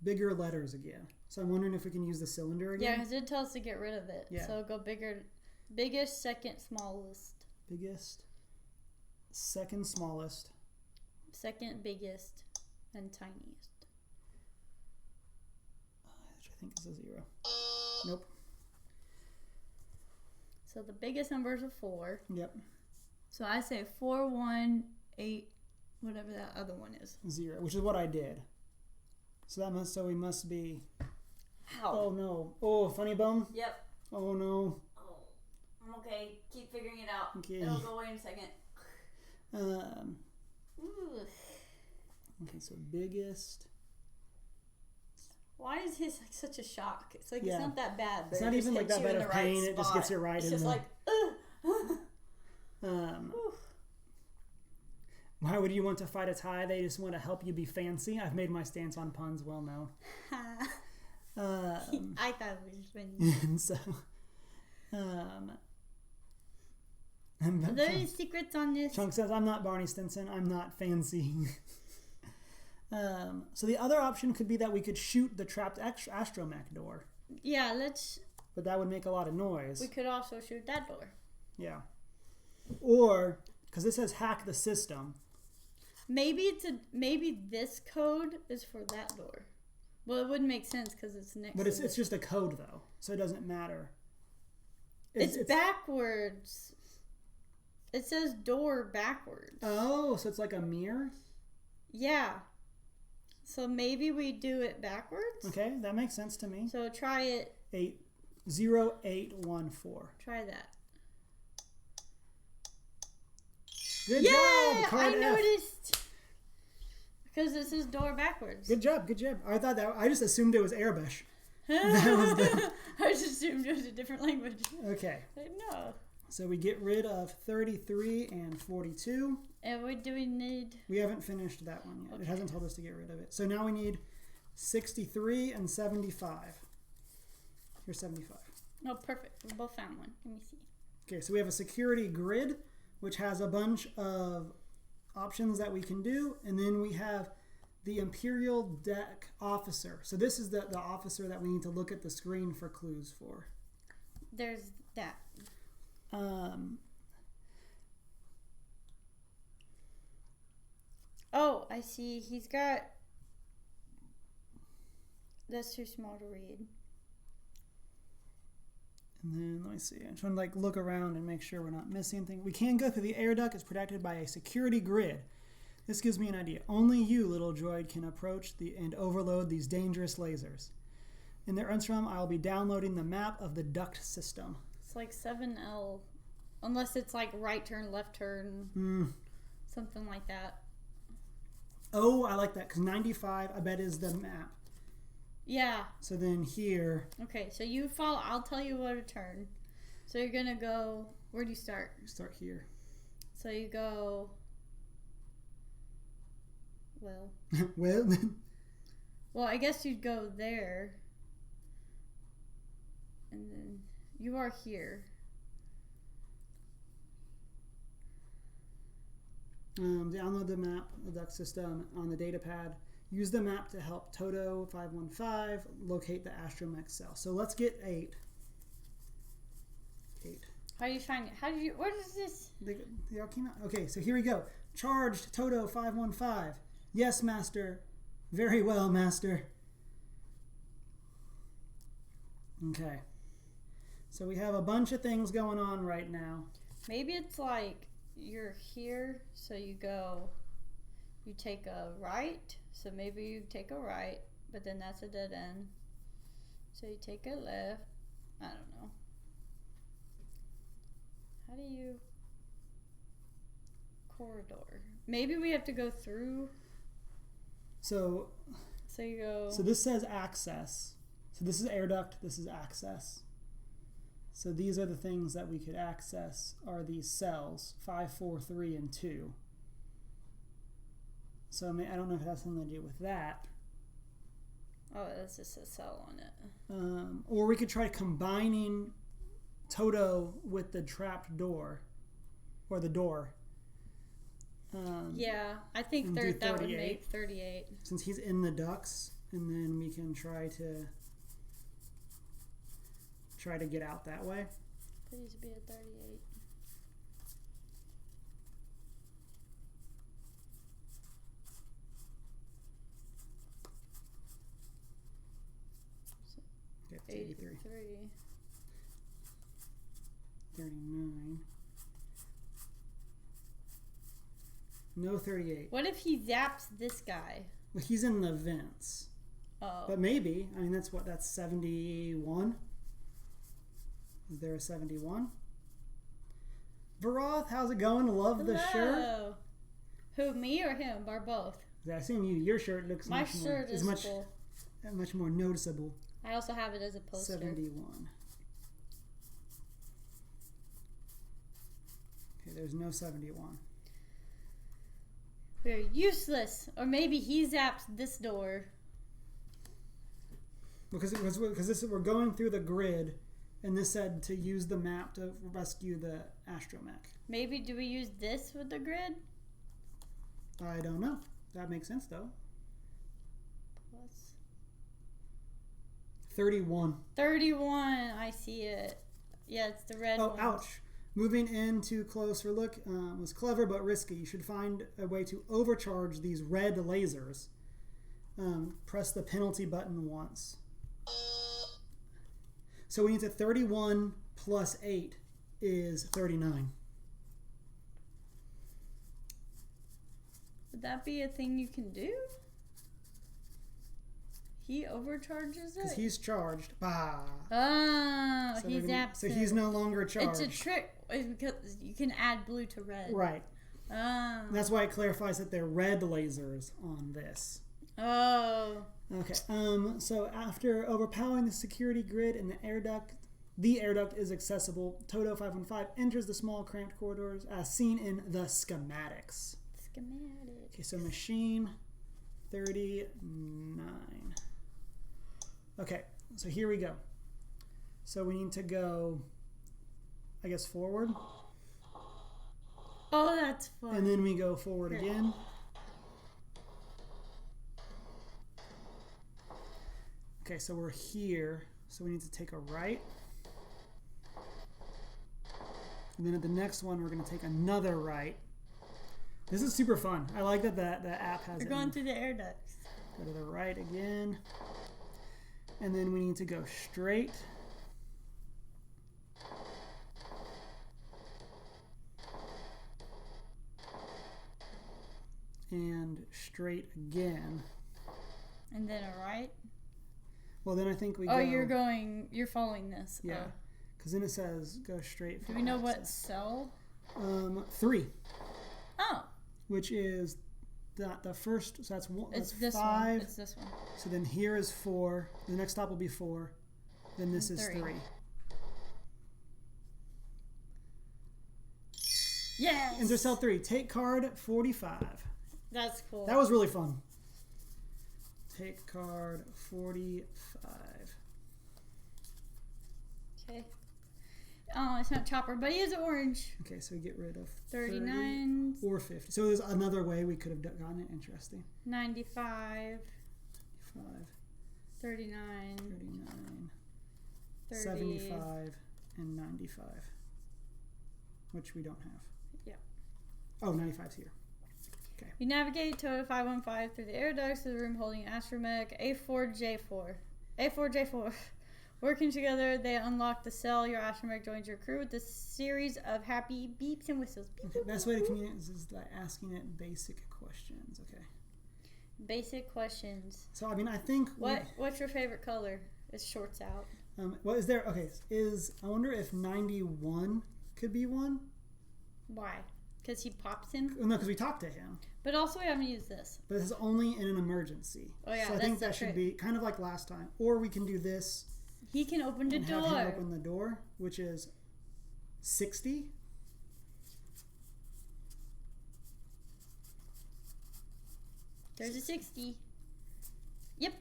bigger letters again. So I'm wondering if we can use the cylinder again. Yeah, because it tells us to get rid of it. Yeah. So go bigger, biggest, second, smallest. Biggest, second smallest. Second biggest, and tiniest. Which I think is a 0. Nope. So the biggest number is a 4. Yep. So I say 4, 1, 8, whatever that other one is. 0, which is what I did. So we must be. Ow. Oh no! Oh, funny bone. Yep. Oh no. Oh, I'm okay. Keep figuring it out. Okay. It'll go away in a second. Ooh. Okay, so biggest. Why is his like such a shock? It's like it's not that bad. But it's not even like that bad of pain. It just gets you right it's in just there. Why would you want to fight a tie? They just want to help you be fancy. I've made my stance on puns well known. I thought it was funny. And so, Are there any secrets on this? Chunk says, I'm not Barney Stinson. I'm not fancy. So the other option could be that we could shoot the trapped astromech door. Yeah, let's... But that would make a lot of noise. We could also shoot that door. Yeah. Or, because this says hack the system. Maybe this code is for that door. Well, it wouldn't make sense because it's next. But it's just a code though, so it doesn't matter. It's backwards. It says door backwards. Oh, so it's like a mirror? Yeah. So maybe we do it backwards? Okay, that makes sense to me. So try it. 0814. Try that. Good job, I noticed. Because this is door backwards. Good job. I thought that. I just assumed it was Arabic. I just assumed it was a different language. Okay. No. So we get rid of 33 and 42. And what do we need? We haven't finished that one yet. Okay. It hasn't told us to get rid of it. So now we need 63 and 75. Here's 75. Oh, perfect. We both found one. Let me see. Okay, so we have a security grid, which has a bunch of options that we can do. And then we have the Imperial Deck Officer. So this is the officer that we need to look at the screen for clues for. There's that. Oh, I see. He's got... That's too small to read. And then, let me see. I'm trying to look around and make sure we're not missing anything. We can go through the air duct. It's protected by a security grid. This gives me an idea. Only you, little droid, can approach and overload these dangerous lasers. In the interim, I'll be downloading the map of the duct system. It's like 7L. Unless it's like right turn, left turn. Something like that. Oh, I like that. Because 95, I bet, is the map. Yeah. So then here... Okay, so you follow... I'll tell you where to turn. So you're going to go... Where do you start? You start here. So you go... Well... Well, I guess you'd go there. And then... You are here. Download the map, the duct system on the data pad. Use the map to help Toto 515 locate the astromech cell. So let's get 8. 8. How do you find it? How did you? What is this? They all came out. Okay, so here we go. Charged Toto 515. Yes, master. Very well, master. Okay. So we have a bunch of things going on right now. Maybe it's like you're here, so you take a right. So maybe you take a right, but then that's a dead end. So you take a left. I don't know. How do you corridor? Maybe we have to go through. So you go. So this says access. So this is air duct. This is access. So these are the things that we could access are these cells 5, 4, 3, and 2. So I don't know if it has something to do with that. Oh, that's just a cell on it. Or we could try combining Toto with the trapped door, or the door. Yeah, I think that would make 38. Since he's in the ducts, and then we can try to get out that way. Please be a 38. Okay, 83. 39. No 38. What if he zaps this guy? Well, he's in the vents. Oh. But maybe. I mean, that's 71. Is there a 71? Varoth, how's it going? Love the shirt. Who, me or him? Or both? I assume your shirt looks My shirt is full. Much more noticeable. I also have it as a poster. 71. Okay, there's no 71. We're useless. Or maybe he zaps this door. Because we're going through the grid, and this said to use the map to rescue the astromech. Maybe do we use this with the grid? I don't know. That makes sense though. Plus 31. 31. I see it. Yeah, it's the red one. Oh, ouch. Moving in too close for look was clever but risky. You should find a way to overcharge these red lasers. Press the penalty button once. So we need to 31 plus 8 is 39. Would that be a thing you can do? He overcharges it? Because he's charged. Bah. Oh, So he zaps So it. he's no longer charged. It's a trick because you can add blue to red. Right. Oh. That's why it clarifies that they're red lasers on this. Oh. Okay. So after overpowering the security grid and the air duct is accessible. Toto 515 enters the small cramped corridors as seen in the schematics. Okay, so machine 39. Okay, so here we go. So we need to go, I guess, forward. Oh, that's fun. And then we go forward again. Okay, so we're here. So we need to take a right. And then at the next one, we're going to take another right. This is super fun. I like that the app has it. We're going through the air ducts. Go to the right again. And then we need to go straight. And straight again. And then a right? Well, then I think we go... Oh, you're following this. Yeah. Because then it says go straight. Do we know what cell? 3. Oh. Which is the first, so that's 1. It's that's this 5. one. It's this one. So then here is 4. The next stop will be 4. Then this is 3. Yes! Enter cell 3. Take card 45. That's cool. That was really fun. Take card 45. Okay. Oh, it's not chopper, but he is orange. Okay, so we get rid of 39 or 50. So there's another way we could have gotten it. Interesting. 95. 5, 39. 39, 30. 75, and 95, which we don't have. Yeah. Oh, 95's here. Okay. You navigate to 515 through the air ducts to the room holding astromech A4J4. A4J4. Working together, they unlock the cell. Your astromech joins your crew with a series of happy beeps and whistles. Beep, Okay, beep, best beep, way to beep. communicate is by asking it basic questions. Okay. Basic questions. So, I mean, I think... What's your favorite color? It's shorts out. What is there? Okay, I wonder if 91 could be one? Why? Because he pops him? No, because we talked to him. But also we haven't used this. But this is only in an emergency. Oh, yeah, so I think that should be kind of like last time. Or we can do this... He can open the door. Have him open the door, which is 60. There's a 60. Yep.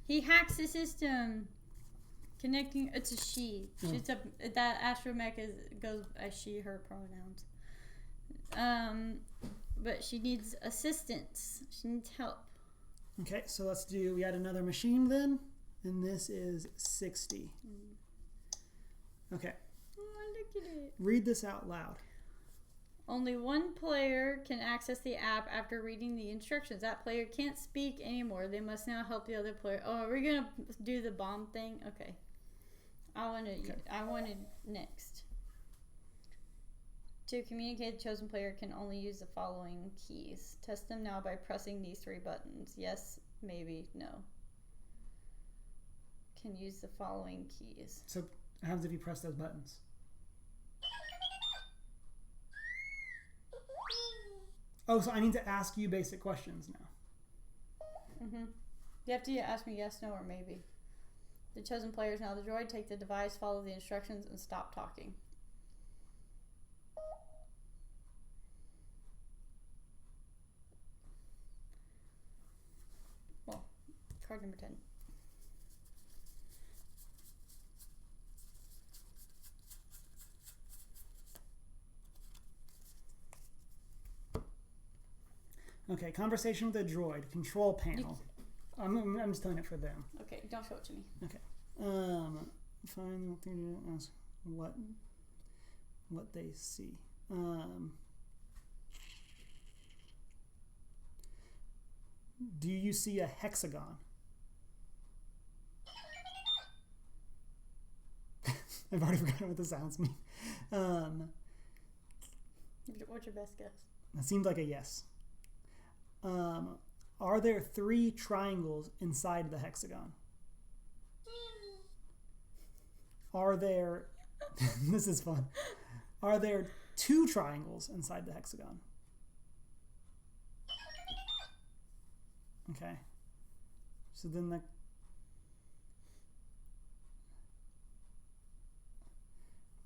He hacks the system. Connecting. It's a she. She's that astromech goes as she, her pronouns. But she needs assistance. She needs help. Okay, so let's do. We add another machine then. And this is 60. Okay. Oh, look at it. Read this out loud. Only one player can access the app after reading the instructions. That player can't speak anymore. They must now help the other player. Oh, are we going to do the bomb thing? Okay. I wanted next. To communicate, the chosen player can only use the following keys. Test them now by pressing these 3 buttons. Yes, maybe, no. Can use the following keys. So, what happens if you press those buttons? Oh, so I need to ask you basic questions now. Mm-hmm. You have to ask me yes, no, or maybe. The chosen player is now the droid. Take the device, follow the instructions, and stop talking. Well, card number 10. Okay, conversation with the droid, control panel. I'm just telling it for them. Okay, don't show it to me. Okay. Find what they're doing. Ask what they see. Do you see a hexagon? I've already forgotten what the sounds mean. What's your best guess? That seems like a yes. Are there 3 triangles inside the hexagon? Are there... This is fun. Are there 2 triangles inside the hexagon? Okay. So then the...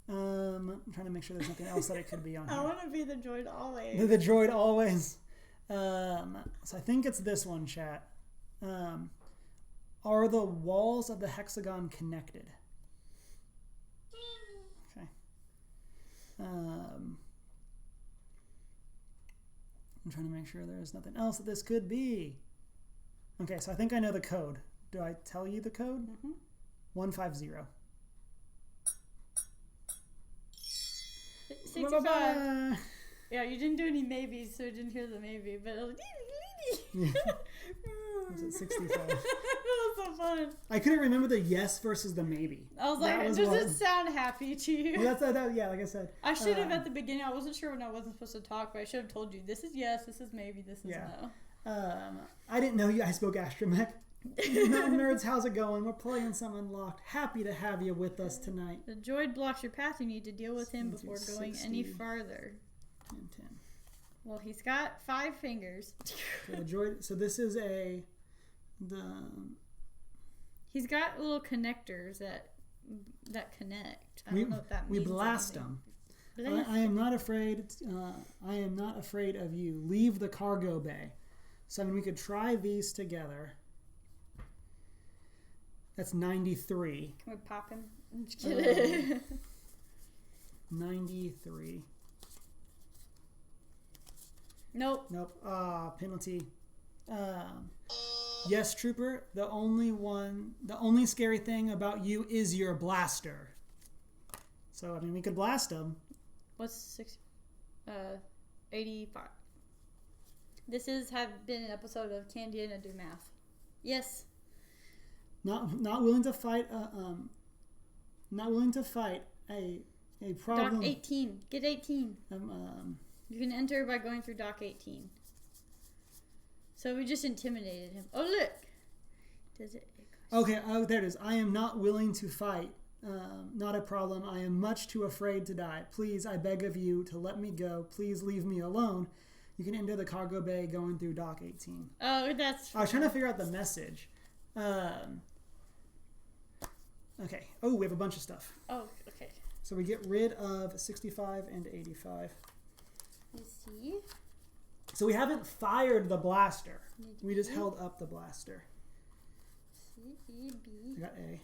I'm trying to make sure there's nothing else that it could be on here. I want to be the droid always. The droid always. So I think it's this one, chat. Are the walls of the hexagon connected? Okay. I'm trying to make sure there's nothing else that this could be. Okay, so I think I know the code. Do I tell you the code? Mm-hmm. 150. 65. Bye-bye. Yeah, you didn't do any maybes, so you didn't hear the maybe, but it was Yeah. Was it 65? That was so fun. I couldn't remember the yes versus the maybe. I was like, does it sound happy to you? Well, yeah, like I said. I should have at the beginning. I wasn't sure when I wasn't supposed to talk, but I should have told you, this is yes, this is maybe, this is no. I didn't know you guys spoke astromech. Nerds, how's it going? We're playing some Unlocked. Happy to have you with us tonight. The droid blocks your path. You need to deal with him before going any further. 10, 10. Well, he's got 5 fingers. So the droid. So this is He's got little connectors that connect. I don't know what that means. We blast them. I am not afraid. I am not afraid of you. Leave the cargo bay. So I mean, we could try these together. That's 93. Can we pop him? I'm just kidding. 93. Nope. Penalty. Yes, Trooper. The only scary thing about you is your blaster. So, I mean, we could blast him. What's 85. This have been an episode of Cam+Deanna Do Math. Yes. Not willing to fight. Not willing to fight a problem. Doc 18. Get 18. You can enter by going through Doc 18. So we just intimidated him. Oh, look. Does it? Okay. Oh, there it is. I am not willing to fight. Not a problem. I am much too afraid to die. Please, I beg of you to let me go. Please leave me alone. You can enter the cargo bay going through Dock 18. Oh, that's fun. I was trying to figure out the message. Okay. Oh, we have a bunch of stuff. Oh, okay. So we get rid of 65 and 85. Let's see. So we haven't fired the blaster. We just held up the blaster. C, E, B. I got A.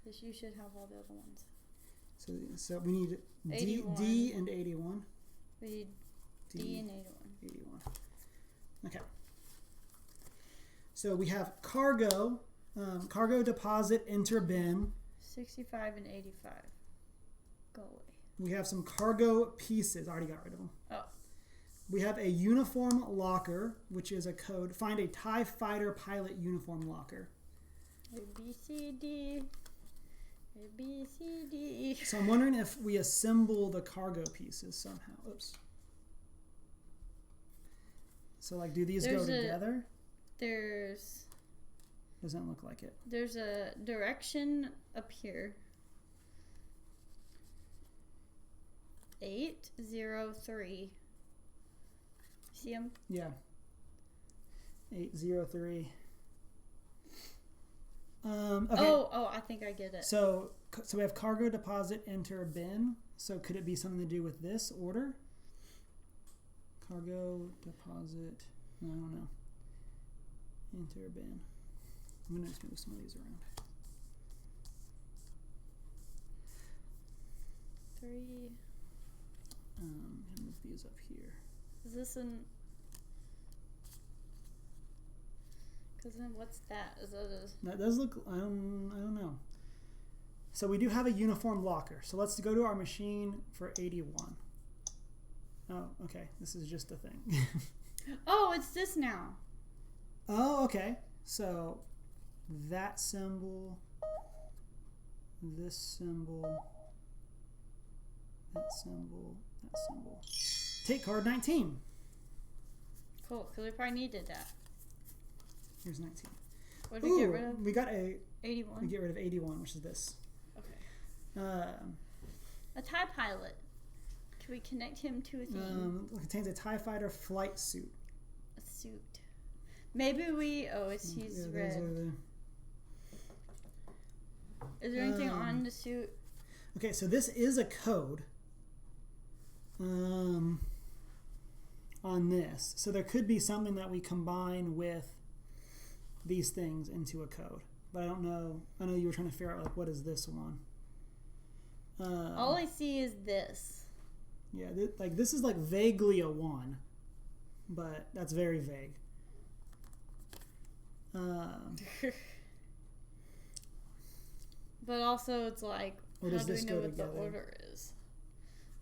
Yes, you should have all the other ones. So we need D and 81. We need D and 81. 81. Okay. So we have cargo, cargo deposit, enter bin. 65 and 85. Go away. We have some cargo pieces. I already got rid of them. Oh. We have a uniform locker, which is a code. Find a TIE fighter pilot uniform locker. A, B, C, D. A, B, C, D. So I'm wondering if we assemble the cargo pieces somehow. Oops. So, like, do these go together? Doesn't look like it. There's a direction up here. 803. See him? Yeah. 803. Okay. Oh, I think I get it. So we have cargo deposit, enter bin. So could it be something to do with this order? Cargo deposit. I don't know. Enter bin. I'm gonna just move some of these around. 3. Move these up here. Is this an? Because then what's that? Is that a? That does look. I don't know. So we do have a uniform locker. So let's go to our machine for 81. Oh, okay. This is just a thing. Oh, it's this now. Oh, okay. So that symbol, this symbol, that symbol, that symbol. Take card 19. Cool, because we probably needed that. Here's 19. What did we get rid of? We got a 81. We get rid of 81, which is this. Okay. A TIE pilot. Can we connect him to a thing? It contains a TIE fighter flight suit. A suit. Maybe we. Oh, he's red. Is there anything on the suit? Okay, so this is a code. On this, so there could be something that we combine with these things into a code, but I don't know. I know you were trying to figure out, like, what is this one? All I see is this. Yeah, this is like vaguely a 1, but that's very vague. But also, it's like, how do we know what together? the order is?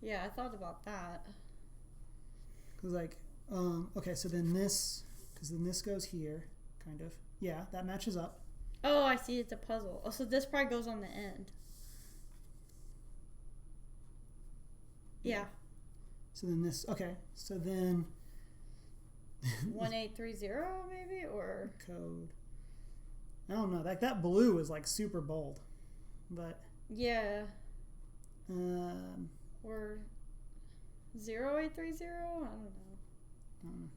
Yeah, I thought about that. Because, like, okay, so then this, because then this goes here, kind of. Yeah, that matches up. Oh, I see. It's a puzzle. Oh, so this probably goes on the end. Yeah. So then this, okay, so then 1830 maybe, or code. I don't know. Like, that blue is like super bold, but yeah. Or 0830. I don't know.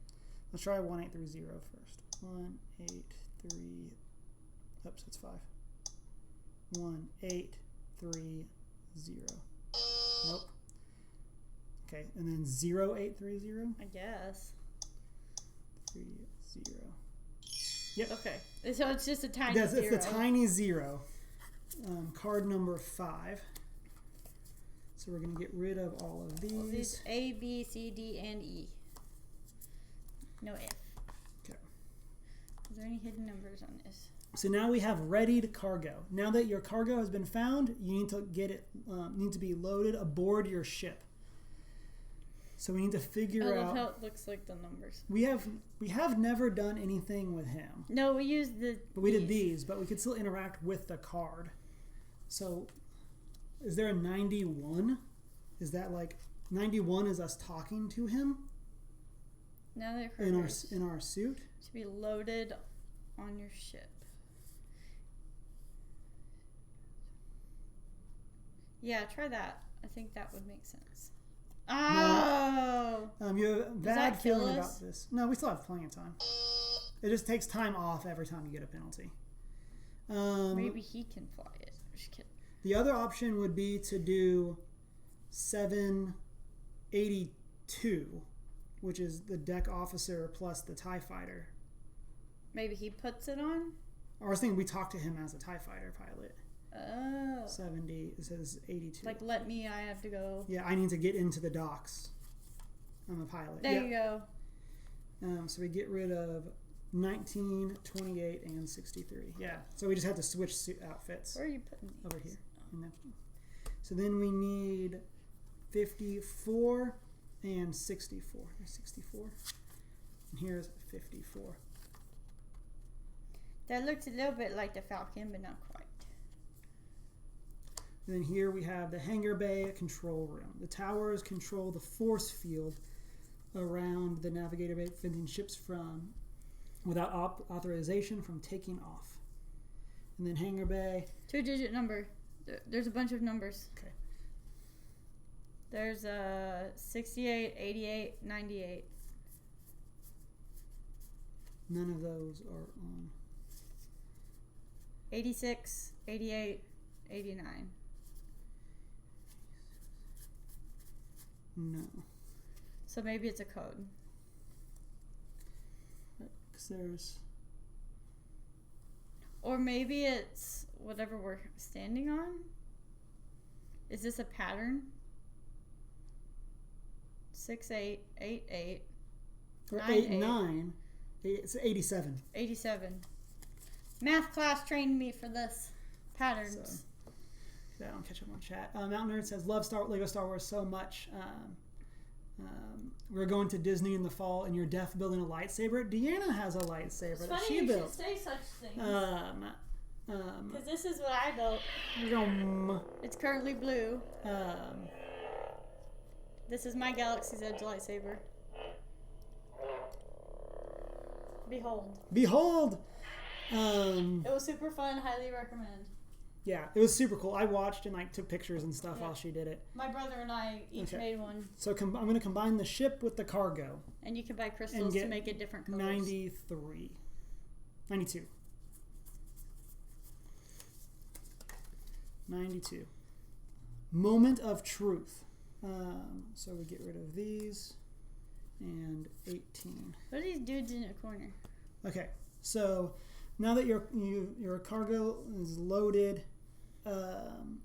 Let's try 1830 first. 183. Oops, it's 5. 1830. Nope. Okay, and then 0830. I guess. 30. Yep. Okay, so it's just a tiny Yes, zero. it's a tiny 0. Card number 5. So we're going to get rid of all of these. All these A, B, C, D, and E. No F. Okay. Is there any hidden numbers on this? So now we have readied cargo. Now that your cargo has been found, you need to get it. Need to be loaded aboard your ship. So we need to figure out. I love how it looks like the numbers. We have never done anything with him. No, we used the. But we did these, but we could still interact with the card. So, is there a 91? Is that like 91 is us talking to him? Now that in our suit to be loaded on your ship. Yeah, try that. I think that would make sense. Oh! No. You have a bad feeling about this. No, we still have plenty of time. It just takes time off every time you get a penalty. Maybe he can fly it. Just kidding. The other option would be to do 782, which is the deck officer plus the TIE fighter. Maybe he puts it on? Or I was thinking we talk to him as a TIE fighter pilot. Oh. 70, it says 82. Like, I have to go. Yeah, I need to get into the docks. I'm a pilot. There you go. So we get rid of 19, 28, and 63. Yeah, so we just have to switch suit outfits. Where are you putting these? Over here. So then we need 54 and 64. There's 64. And here's 54. That looks a little bit like the Falcon, but not quite. And then here we have the hangar bay control room. The towers control the force field around the navigator bay, preventing ships from, without authorization, from taking off. And then hangar bay. 2-digit number. There's a bunch of numbers. Okay. There's 68, 88, 98. None of those are on. 86, 88, 89. No. So maybe it's a code. Because there's. Or maybe it's whatever we're standing on. Is this a pattern? 6888. Or 89. It's 87. 87. Math class trained me for this. Patterns. So I don't catch up on chat. Mountain Nerd says, love Lego Star Wars so much. We're going to Disney in the fall and you're deaf building a lightsaber. Deanna has a lightsaber it's that funny she you built. Should say such things. Because this is what I built. It's currently blue. This is my Galaxy's Edge lightsaber. Behold. Behold! It was super fun. Highly recommend. Yeah, it was super cool. I watched and took pictures and stuff while she did it. My brother and I each made one. So I'm going to combine the ship with the cargo. And you can buy crystals to make it different colors. 93. 92. 92. Moment of truth. So we get rid of these. And 18. What are these dudes in the corner? Okay, so now that your cargo is loaded and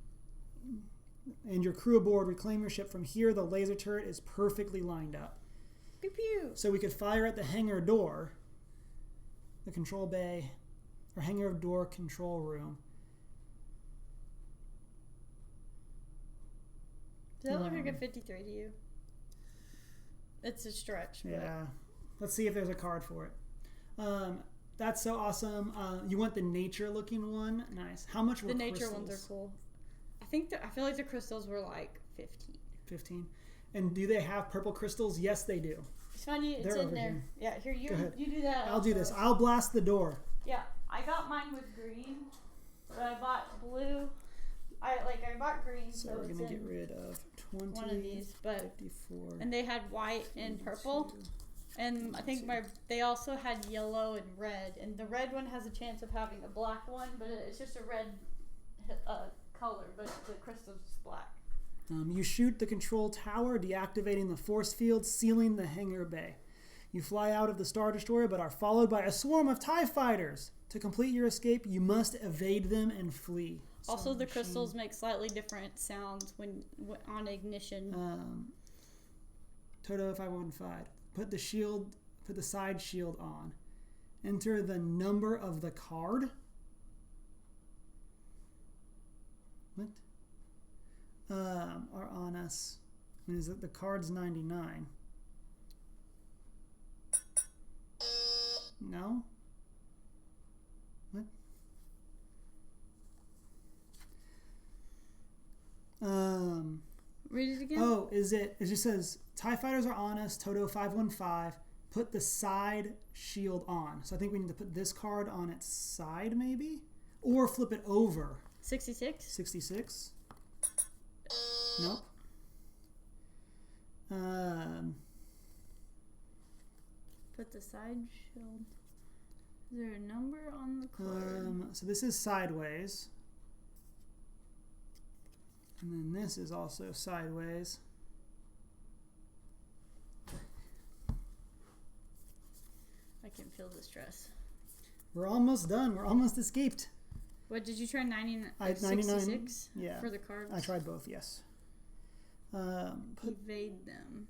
your crew aboard, reclaim your ship. From here, the laser turret is perfectly lined up. Pew pew. So we could fire at the hangar door, the control bay, or hangar door control room. Does that look like a 53 to you? It's a stretch. Yeah. Let's see if there's a card for it. That's so awesome. You want the nature looking one? Nice. How much were the crystals? nature ones are cool. I feel like the crystals were like 15. 15. And do they have purple crystals? Yes, they do. It's funny. It's in there. Here. Yeah, here you do that. I'll do this. I'll blast the door. Yeah, I got mine with green, but I bought blue. I bought green. So we're gonna get rid of 20. One of these, but 54. And they had white and purple. And I think they also had yellow and red. And the red one has a chance of having a black one, but it's just a red color, but the crystal's just black. You shoot the control tower, deactivating the force field, sealing the hangar bay. You fly out of the Star Destroyer, but are followed by a swarm of TIE fighters. To complete your escape, you must evade them and flee. Also, the crystals make slightly different sounds when on ignition. Toto 515. Put the side shield on. Enter the number of the card. What? Are on us. I mean, is it the card's 99? No? What? Read it again. Oh, it just says TIE fighters are on us, Toto 515. Put the side shield on. So I think we need to put this card on its side, maybe? Or flip it over. 66? 66? Nope. Put the side shield. Is there a number on the card? So this is sideways. And then this is also sideways. I can feel the stress. We're almost done. We're almost escaped. What did you try? 99? 66? Yeah. For the cards? I tried both, yes. Evade them.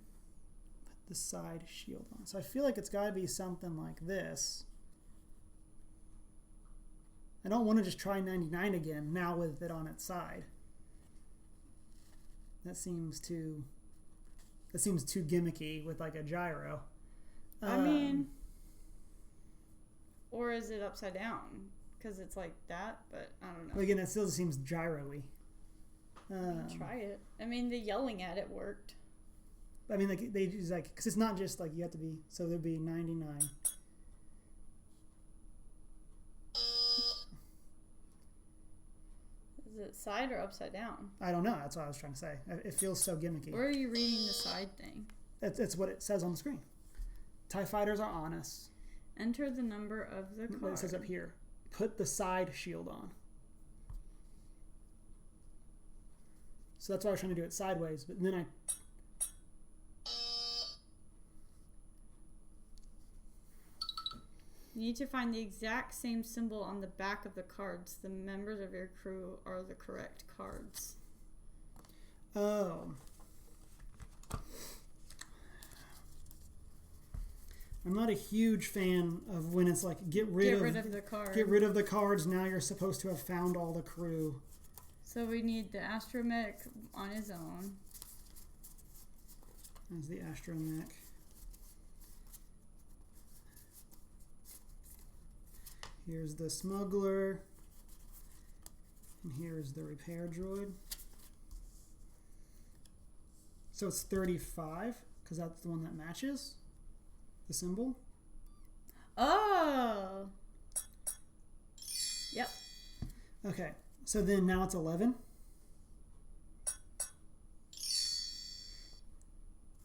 Put the side shield on. So I feel like it's got to be something like this. I don't want to just try 99 again, now with it on its side. That seems too gimmicky with like a gyro. I mean, or is it upside down? Because it's like that, but I don't know. But again, it still seems gyro-y. Try it. I mean, the yelling at it worked. I mean, like they just like, because it's not just like you have to be. So there'd be 99. Is it side or upside down? I don't know. That's what I was trying to say. It feels so gimmicky. Where are you reading the side thing? It's what it says on the screen. TIE fighters are on us. Enter the number of the card. It says up here. Put the side shield on. So that's why I was trying to do it sideways, but then You need to find the exact same symbol on the back of the cards. The members of your crew are the correct cards. Oh. I'm not a huge fan of when it's like get rid of the card. Get rid of the cards. Now you're supposed to have found all the crew. So we need the astromech on his own. There's the astromech. Here's the smuggler. And here's the repair droid. So it's 35, because that's the one that matches the symbol. Oh! Yep. Okay, so then now it's 11.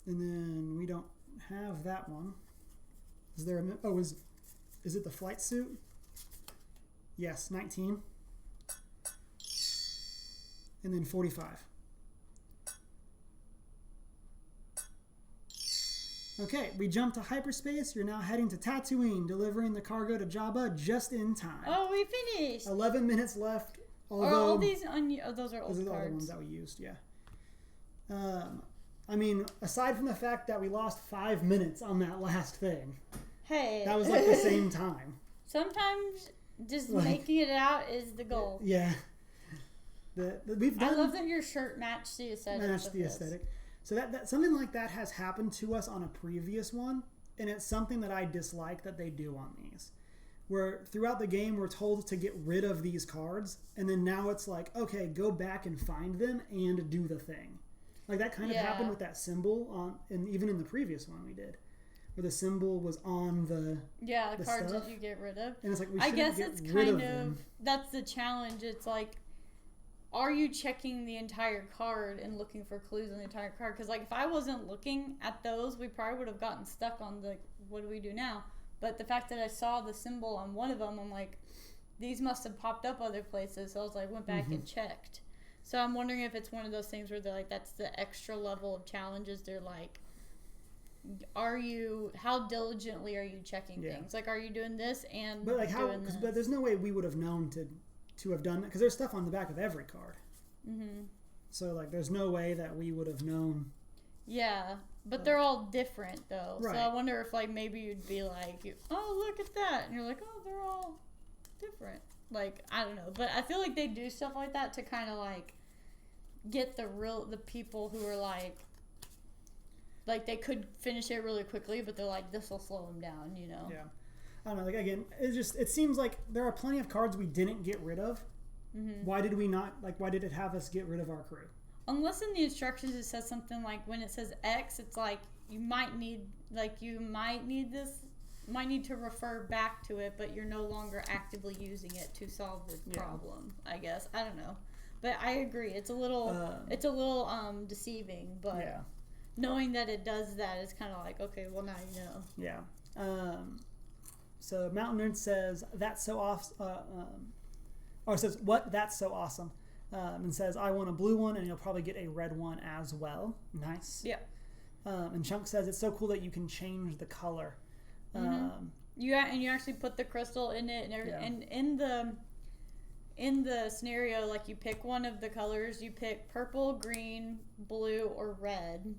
And then we don't have that one. Is there a... is it the flight suit? Yes, 19. And then 45. Okay, we jump to hyperspace. You're now heading to Tatooine, delivering the cargo to Jabba just in time. Oh, we finished! 11 minutes left. Although, are all these those are old cards? Those are all the ones that we used, yeah. I mean, aside from the fact that we lost 5 minutes on that last thing. Hey. That was like the same time. Sometimes just making it out is the goal. Yeah. I love that your shirt matched the aesthetic. Matched the aesthetic. So that something like that has happened to us on a previous one, and it's something that I dislike that they do on these. Where throughout the game we're told to get rid of these cards, and then now it's like, okay, go back and find them and do the thing. Like that kind of happened with that symbol and even in the previous one we did, where the symbol was on the cards stuff. that you get rid of. And it's like I guess it's kind of that's the challenge. It's like, are you checking the entire card and looking for clues on the entire card? Because like if I wasn't looking at those, we probably would have gotten stuck on the what do we do now? But the fact that I saw the symbol on one of them, I'm like, these must have popped up other places. So I was like, went back and checked. So I'm wondering if it's one of those things where they're like, that's the extra level of challenges. They're like, how diligently are you checking things? Like, are you doing this and but like doing this? But there's no way we would have known to to have done that because there's stuff on the back of every card. Mm-hmm. So like, there's no way that we would have known. Yeah, but they're all different though. Right. So I wonder if like maybe you'd be like, oh, look at that, and you're like, oh, they're all different. Like, I don't know, but I feel like they do stuff like that to kind of like get the people who are like they could finish it really quickly, but they're like, this will slow them down, you know? Yeah. I don't know, like, again, it seems like there are plenty of cards we didn't get rid of. Mm-hmm. Why did it have us get rid of our crew? Unless in the instructions it says something like, when it says X, it's like, you might need to refer back to it, but you're no longer actively using it to solve the problem, I guess. I don't know. But I agree. It's a little deceiving, but knowing that it does that is kind of like, okay, well, now you know. Yeah. So Mountain Nerd says, that's so awesome. Or says, what? That's so awesome. And says, I want a blue one, and you'll probably get a red one as well. Nice. Yeah. And Chunk says, it's so cool that you can change the color. Mm-hmm. You actually put the crystal in it, and in the scenario, like, you pick one of the colors. You pick purple, green, blue, or red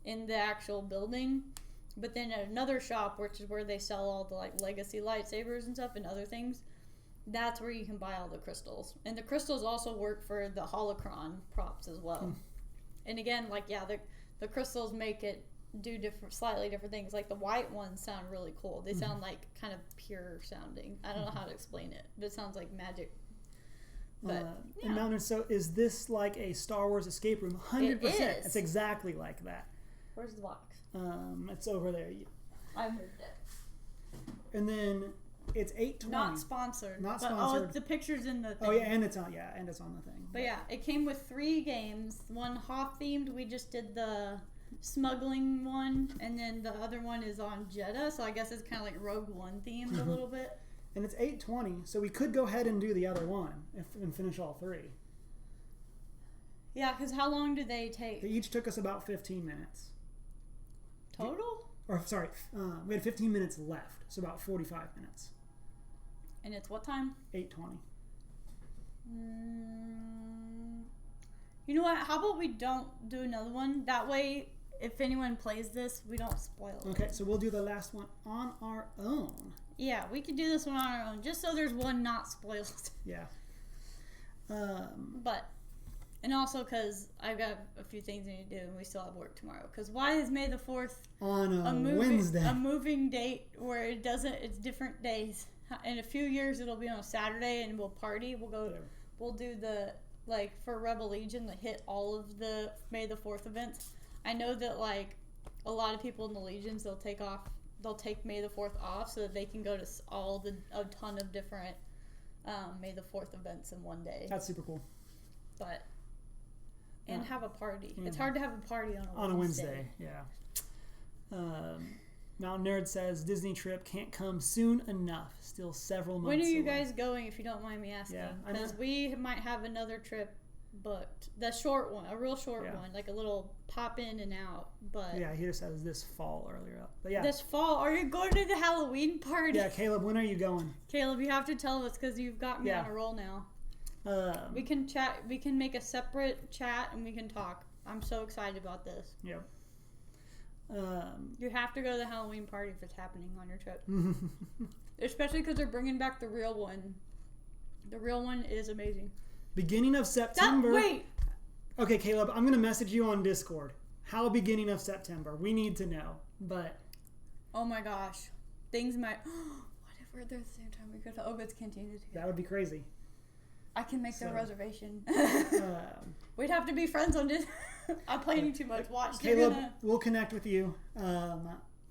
in the actual building. But then at another shop, which is where they sell all the like legacy lightsabers and stuff and other things, that's where you can buy all the crystals. And the crystals also work for the holocron props as well. And again, like, the crystals make it do slightly different things. Like, the white ones sound really cool. They sound like kind of pure sounding. I don't know how to explain it, but it sounds like magic. But and Mountain, so is this like a Star Wars escape room? 100%. It is. It's exactly like that. Where's the box? It's over there. I moved it. And then it's 8:20. Not sponsored. Not but, sponsored. Oh, the picture's in the thing. Oh yeah, and it's on the thing. But yeah, it came with 3 games. One Hoth themed. We just did the smuggling one, and then the other one is on Jeddah. So I guess it's kind of like Rogue One themed a little bit. And it's 8:20, so we could go ahead and do the other one and finish all 3. Yeah, because how long did they take? They each took us about 15 minutes. Total? Or, sorry, we had 15 minutes left, so about 45 minutes. And it's what time? 8:20. You know what? How about we don't do another one? That way, if anyone plays this, we don't spoil it. Okay, so we'll do the last one on our own. Yeah, we could do this one on our own, just so there's one not spoiled. Yeah. And also because I've got a few things I need to do, and we still have work tomorrow. Because why is May the 4th on a Wednesday? A moving date where it's different days. In a few years, it'll be on a Saturday, and we'll party. We'll do the, like, for Rebel Legion, hit all of the May the 4th events. I know that, like, a lot of people in the Legions, they'll take May the 4th off so that they can go to a ton of different May the 4th events in one day. That's super cool. But have a party. It's hard to have a party on a Wednesday. Yeah. Mountain Nerd says Disney trip can't come soon enough. Still several months. When are you away. Guys going? If you don't mind me asking, Yeah, because we might have another trip booked. The short one, a real short one, like a little pop in and out. But yeah, he just says this fall earlier up. But yeah, this fall. Are you going to the Halloween party? Yeah, Caleb, when are you going? Caleb, you have to tell us because you've got me on a roll now. We can chat. We can make a separate chat and we can talk. I'm so excited about this. Yeah. You have to go to the Halloween party if it's happening on your trip. Especially because they're bringing back the real one. The real one is amazing. Beginning of September. Wait. Okay, Caleb, I'm going to message you on Discord. How beginning of September? We need to know. But. Oh my gosh. Things might. What if we're there at the same time? We could to Obed's Cantina together. That would be crazy. I can make the reservation. We'd have to be friends on this. I'm planning too much. Watch. Caleb, we'll connect with you.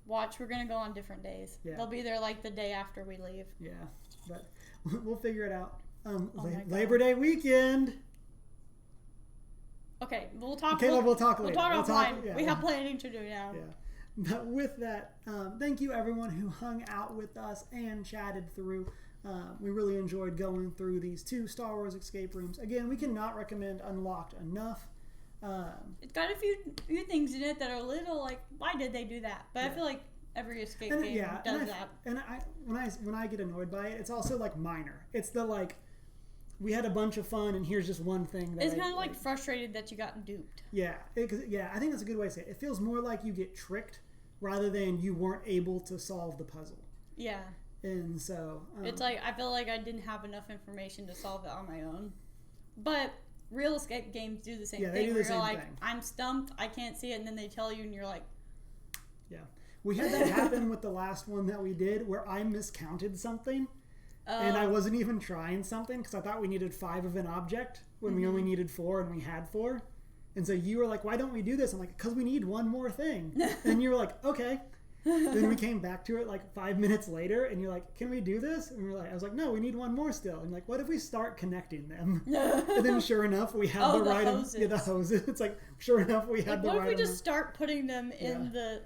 Watch, we're going to go on different days. Yeah. They'll be there like the day after we leave. Yeah, but we'll figure it out. Labor Day weekend. Okay, we'll talk. Caleb, we'll talk later. We'll talk offline. We have planning to do now. Yeah. But with that, thank you everyone who hung out with us and chatted through. We really enjoyed going through these 2 Star Wars escape rooms. Again, we cannot recommend Unlocked enough. It's got a few things in it that are a little like, why did they do that? But I feel like every escape game does that. And when I get annoyed by it, it's also like minor. It's the we had a bunch of fun, and here's just one thing. That it's kind of like frustrated that you got duped. Yeah, I think that's a good way to say it. It feels more like you get tricked rather than you weren't able to solve the puzzle. Yeah. And so it's like I feel like I didn't have enough information to solve it on my own. But real escape games do the same thing. They do the same you're like, thing. I'm stumped, I can't see it, and then they tell you, and you're like, yeah. We had that happen with the last one that we did, where I miscounted something, and I wasn't even trying something because I thought we needed 5 of an object when we only needed 4, and we had 4. And so you were like, "Why don't we do this?" I'm like, "Because we need one more thing." And you were like, "Okay." Then we came back to it like 5 minutes later, and you're like, "Can we do this?" And we're like, "I was like, no, we need one more still." And like, what if we start connecting them? And then sure enough, we had the right hoses. Yeah, the hoses. It's like sure enough, we had the right. What if we just start putting them in the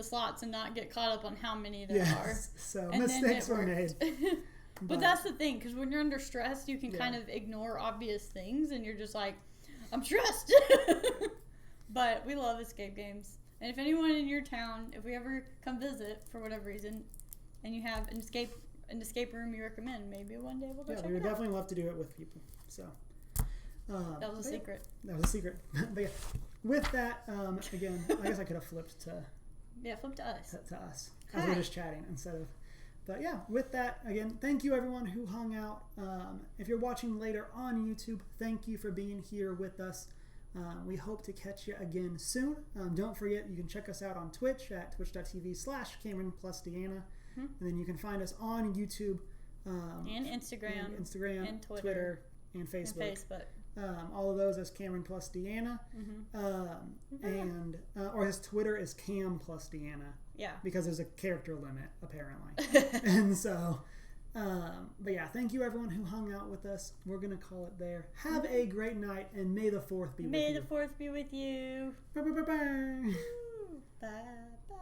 slots and not get caught up on how many there are? So and mistakes were made. But that's the thing, because when you're under stress, you can kind of ignore obvious things, and you're just like, I'm stressed. But we love escape games. And if anyone in your town, if we ever come visit for whatever reason, and you have an escape room you recommend, maybe one day we'll go check it out. We would definitely love to do it with people. So that was a secret. That was a secret. But yeah, with that, again, I guess I could have flipped to flip to us. To us. As we're just chatting instead of. But yeah, with that, again, thank you everyone who hung out. If you're watching later on YouTube, thank you for being here with us. We hope to catch you again soon. Don't forget, you can check us out on Twitch at twitch.tv/Cameron+Deanna. And then you can find us on YouTube. And Instagram. And Twitter. And Facebook. All of those as Cameron+Deanna. And or his Twitter is Cam+Deanna. Yeah. Because there's a character limit, apparently. And so... but yeah, thank you everyone who hung out with us. We're going to call it there. Have a great night, and may the 4th be with you. May the 4th be with you. Bye. Bye. Bye.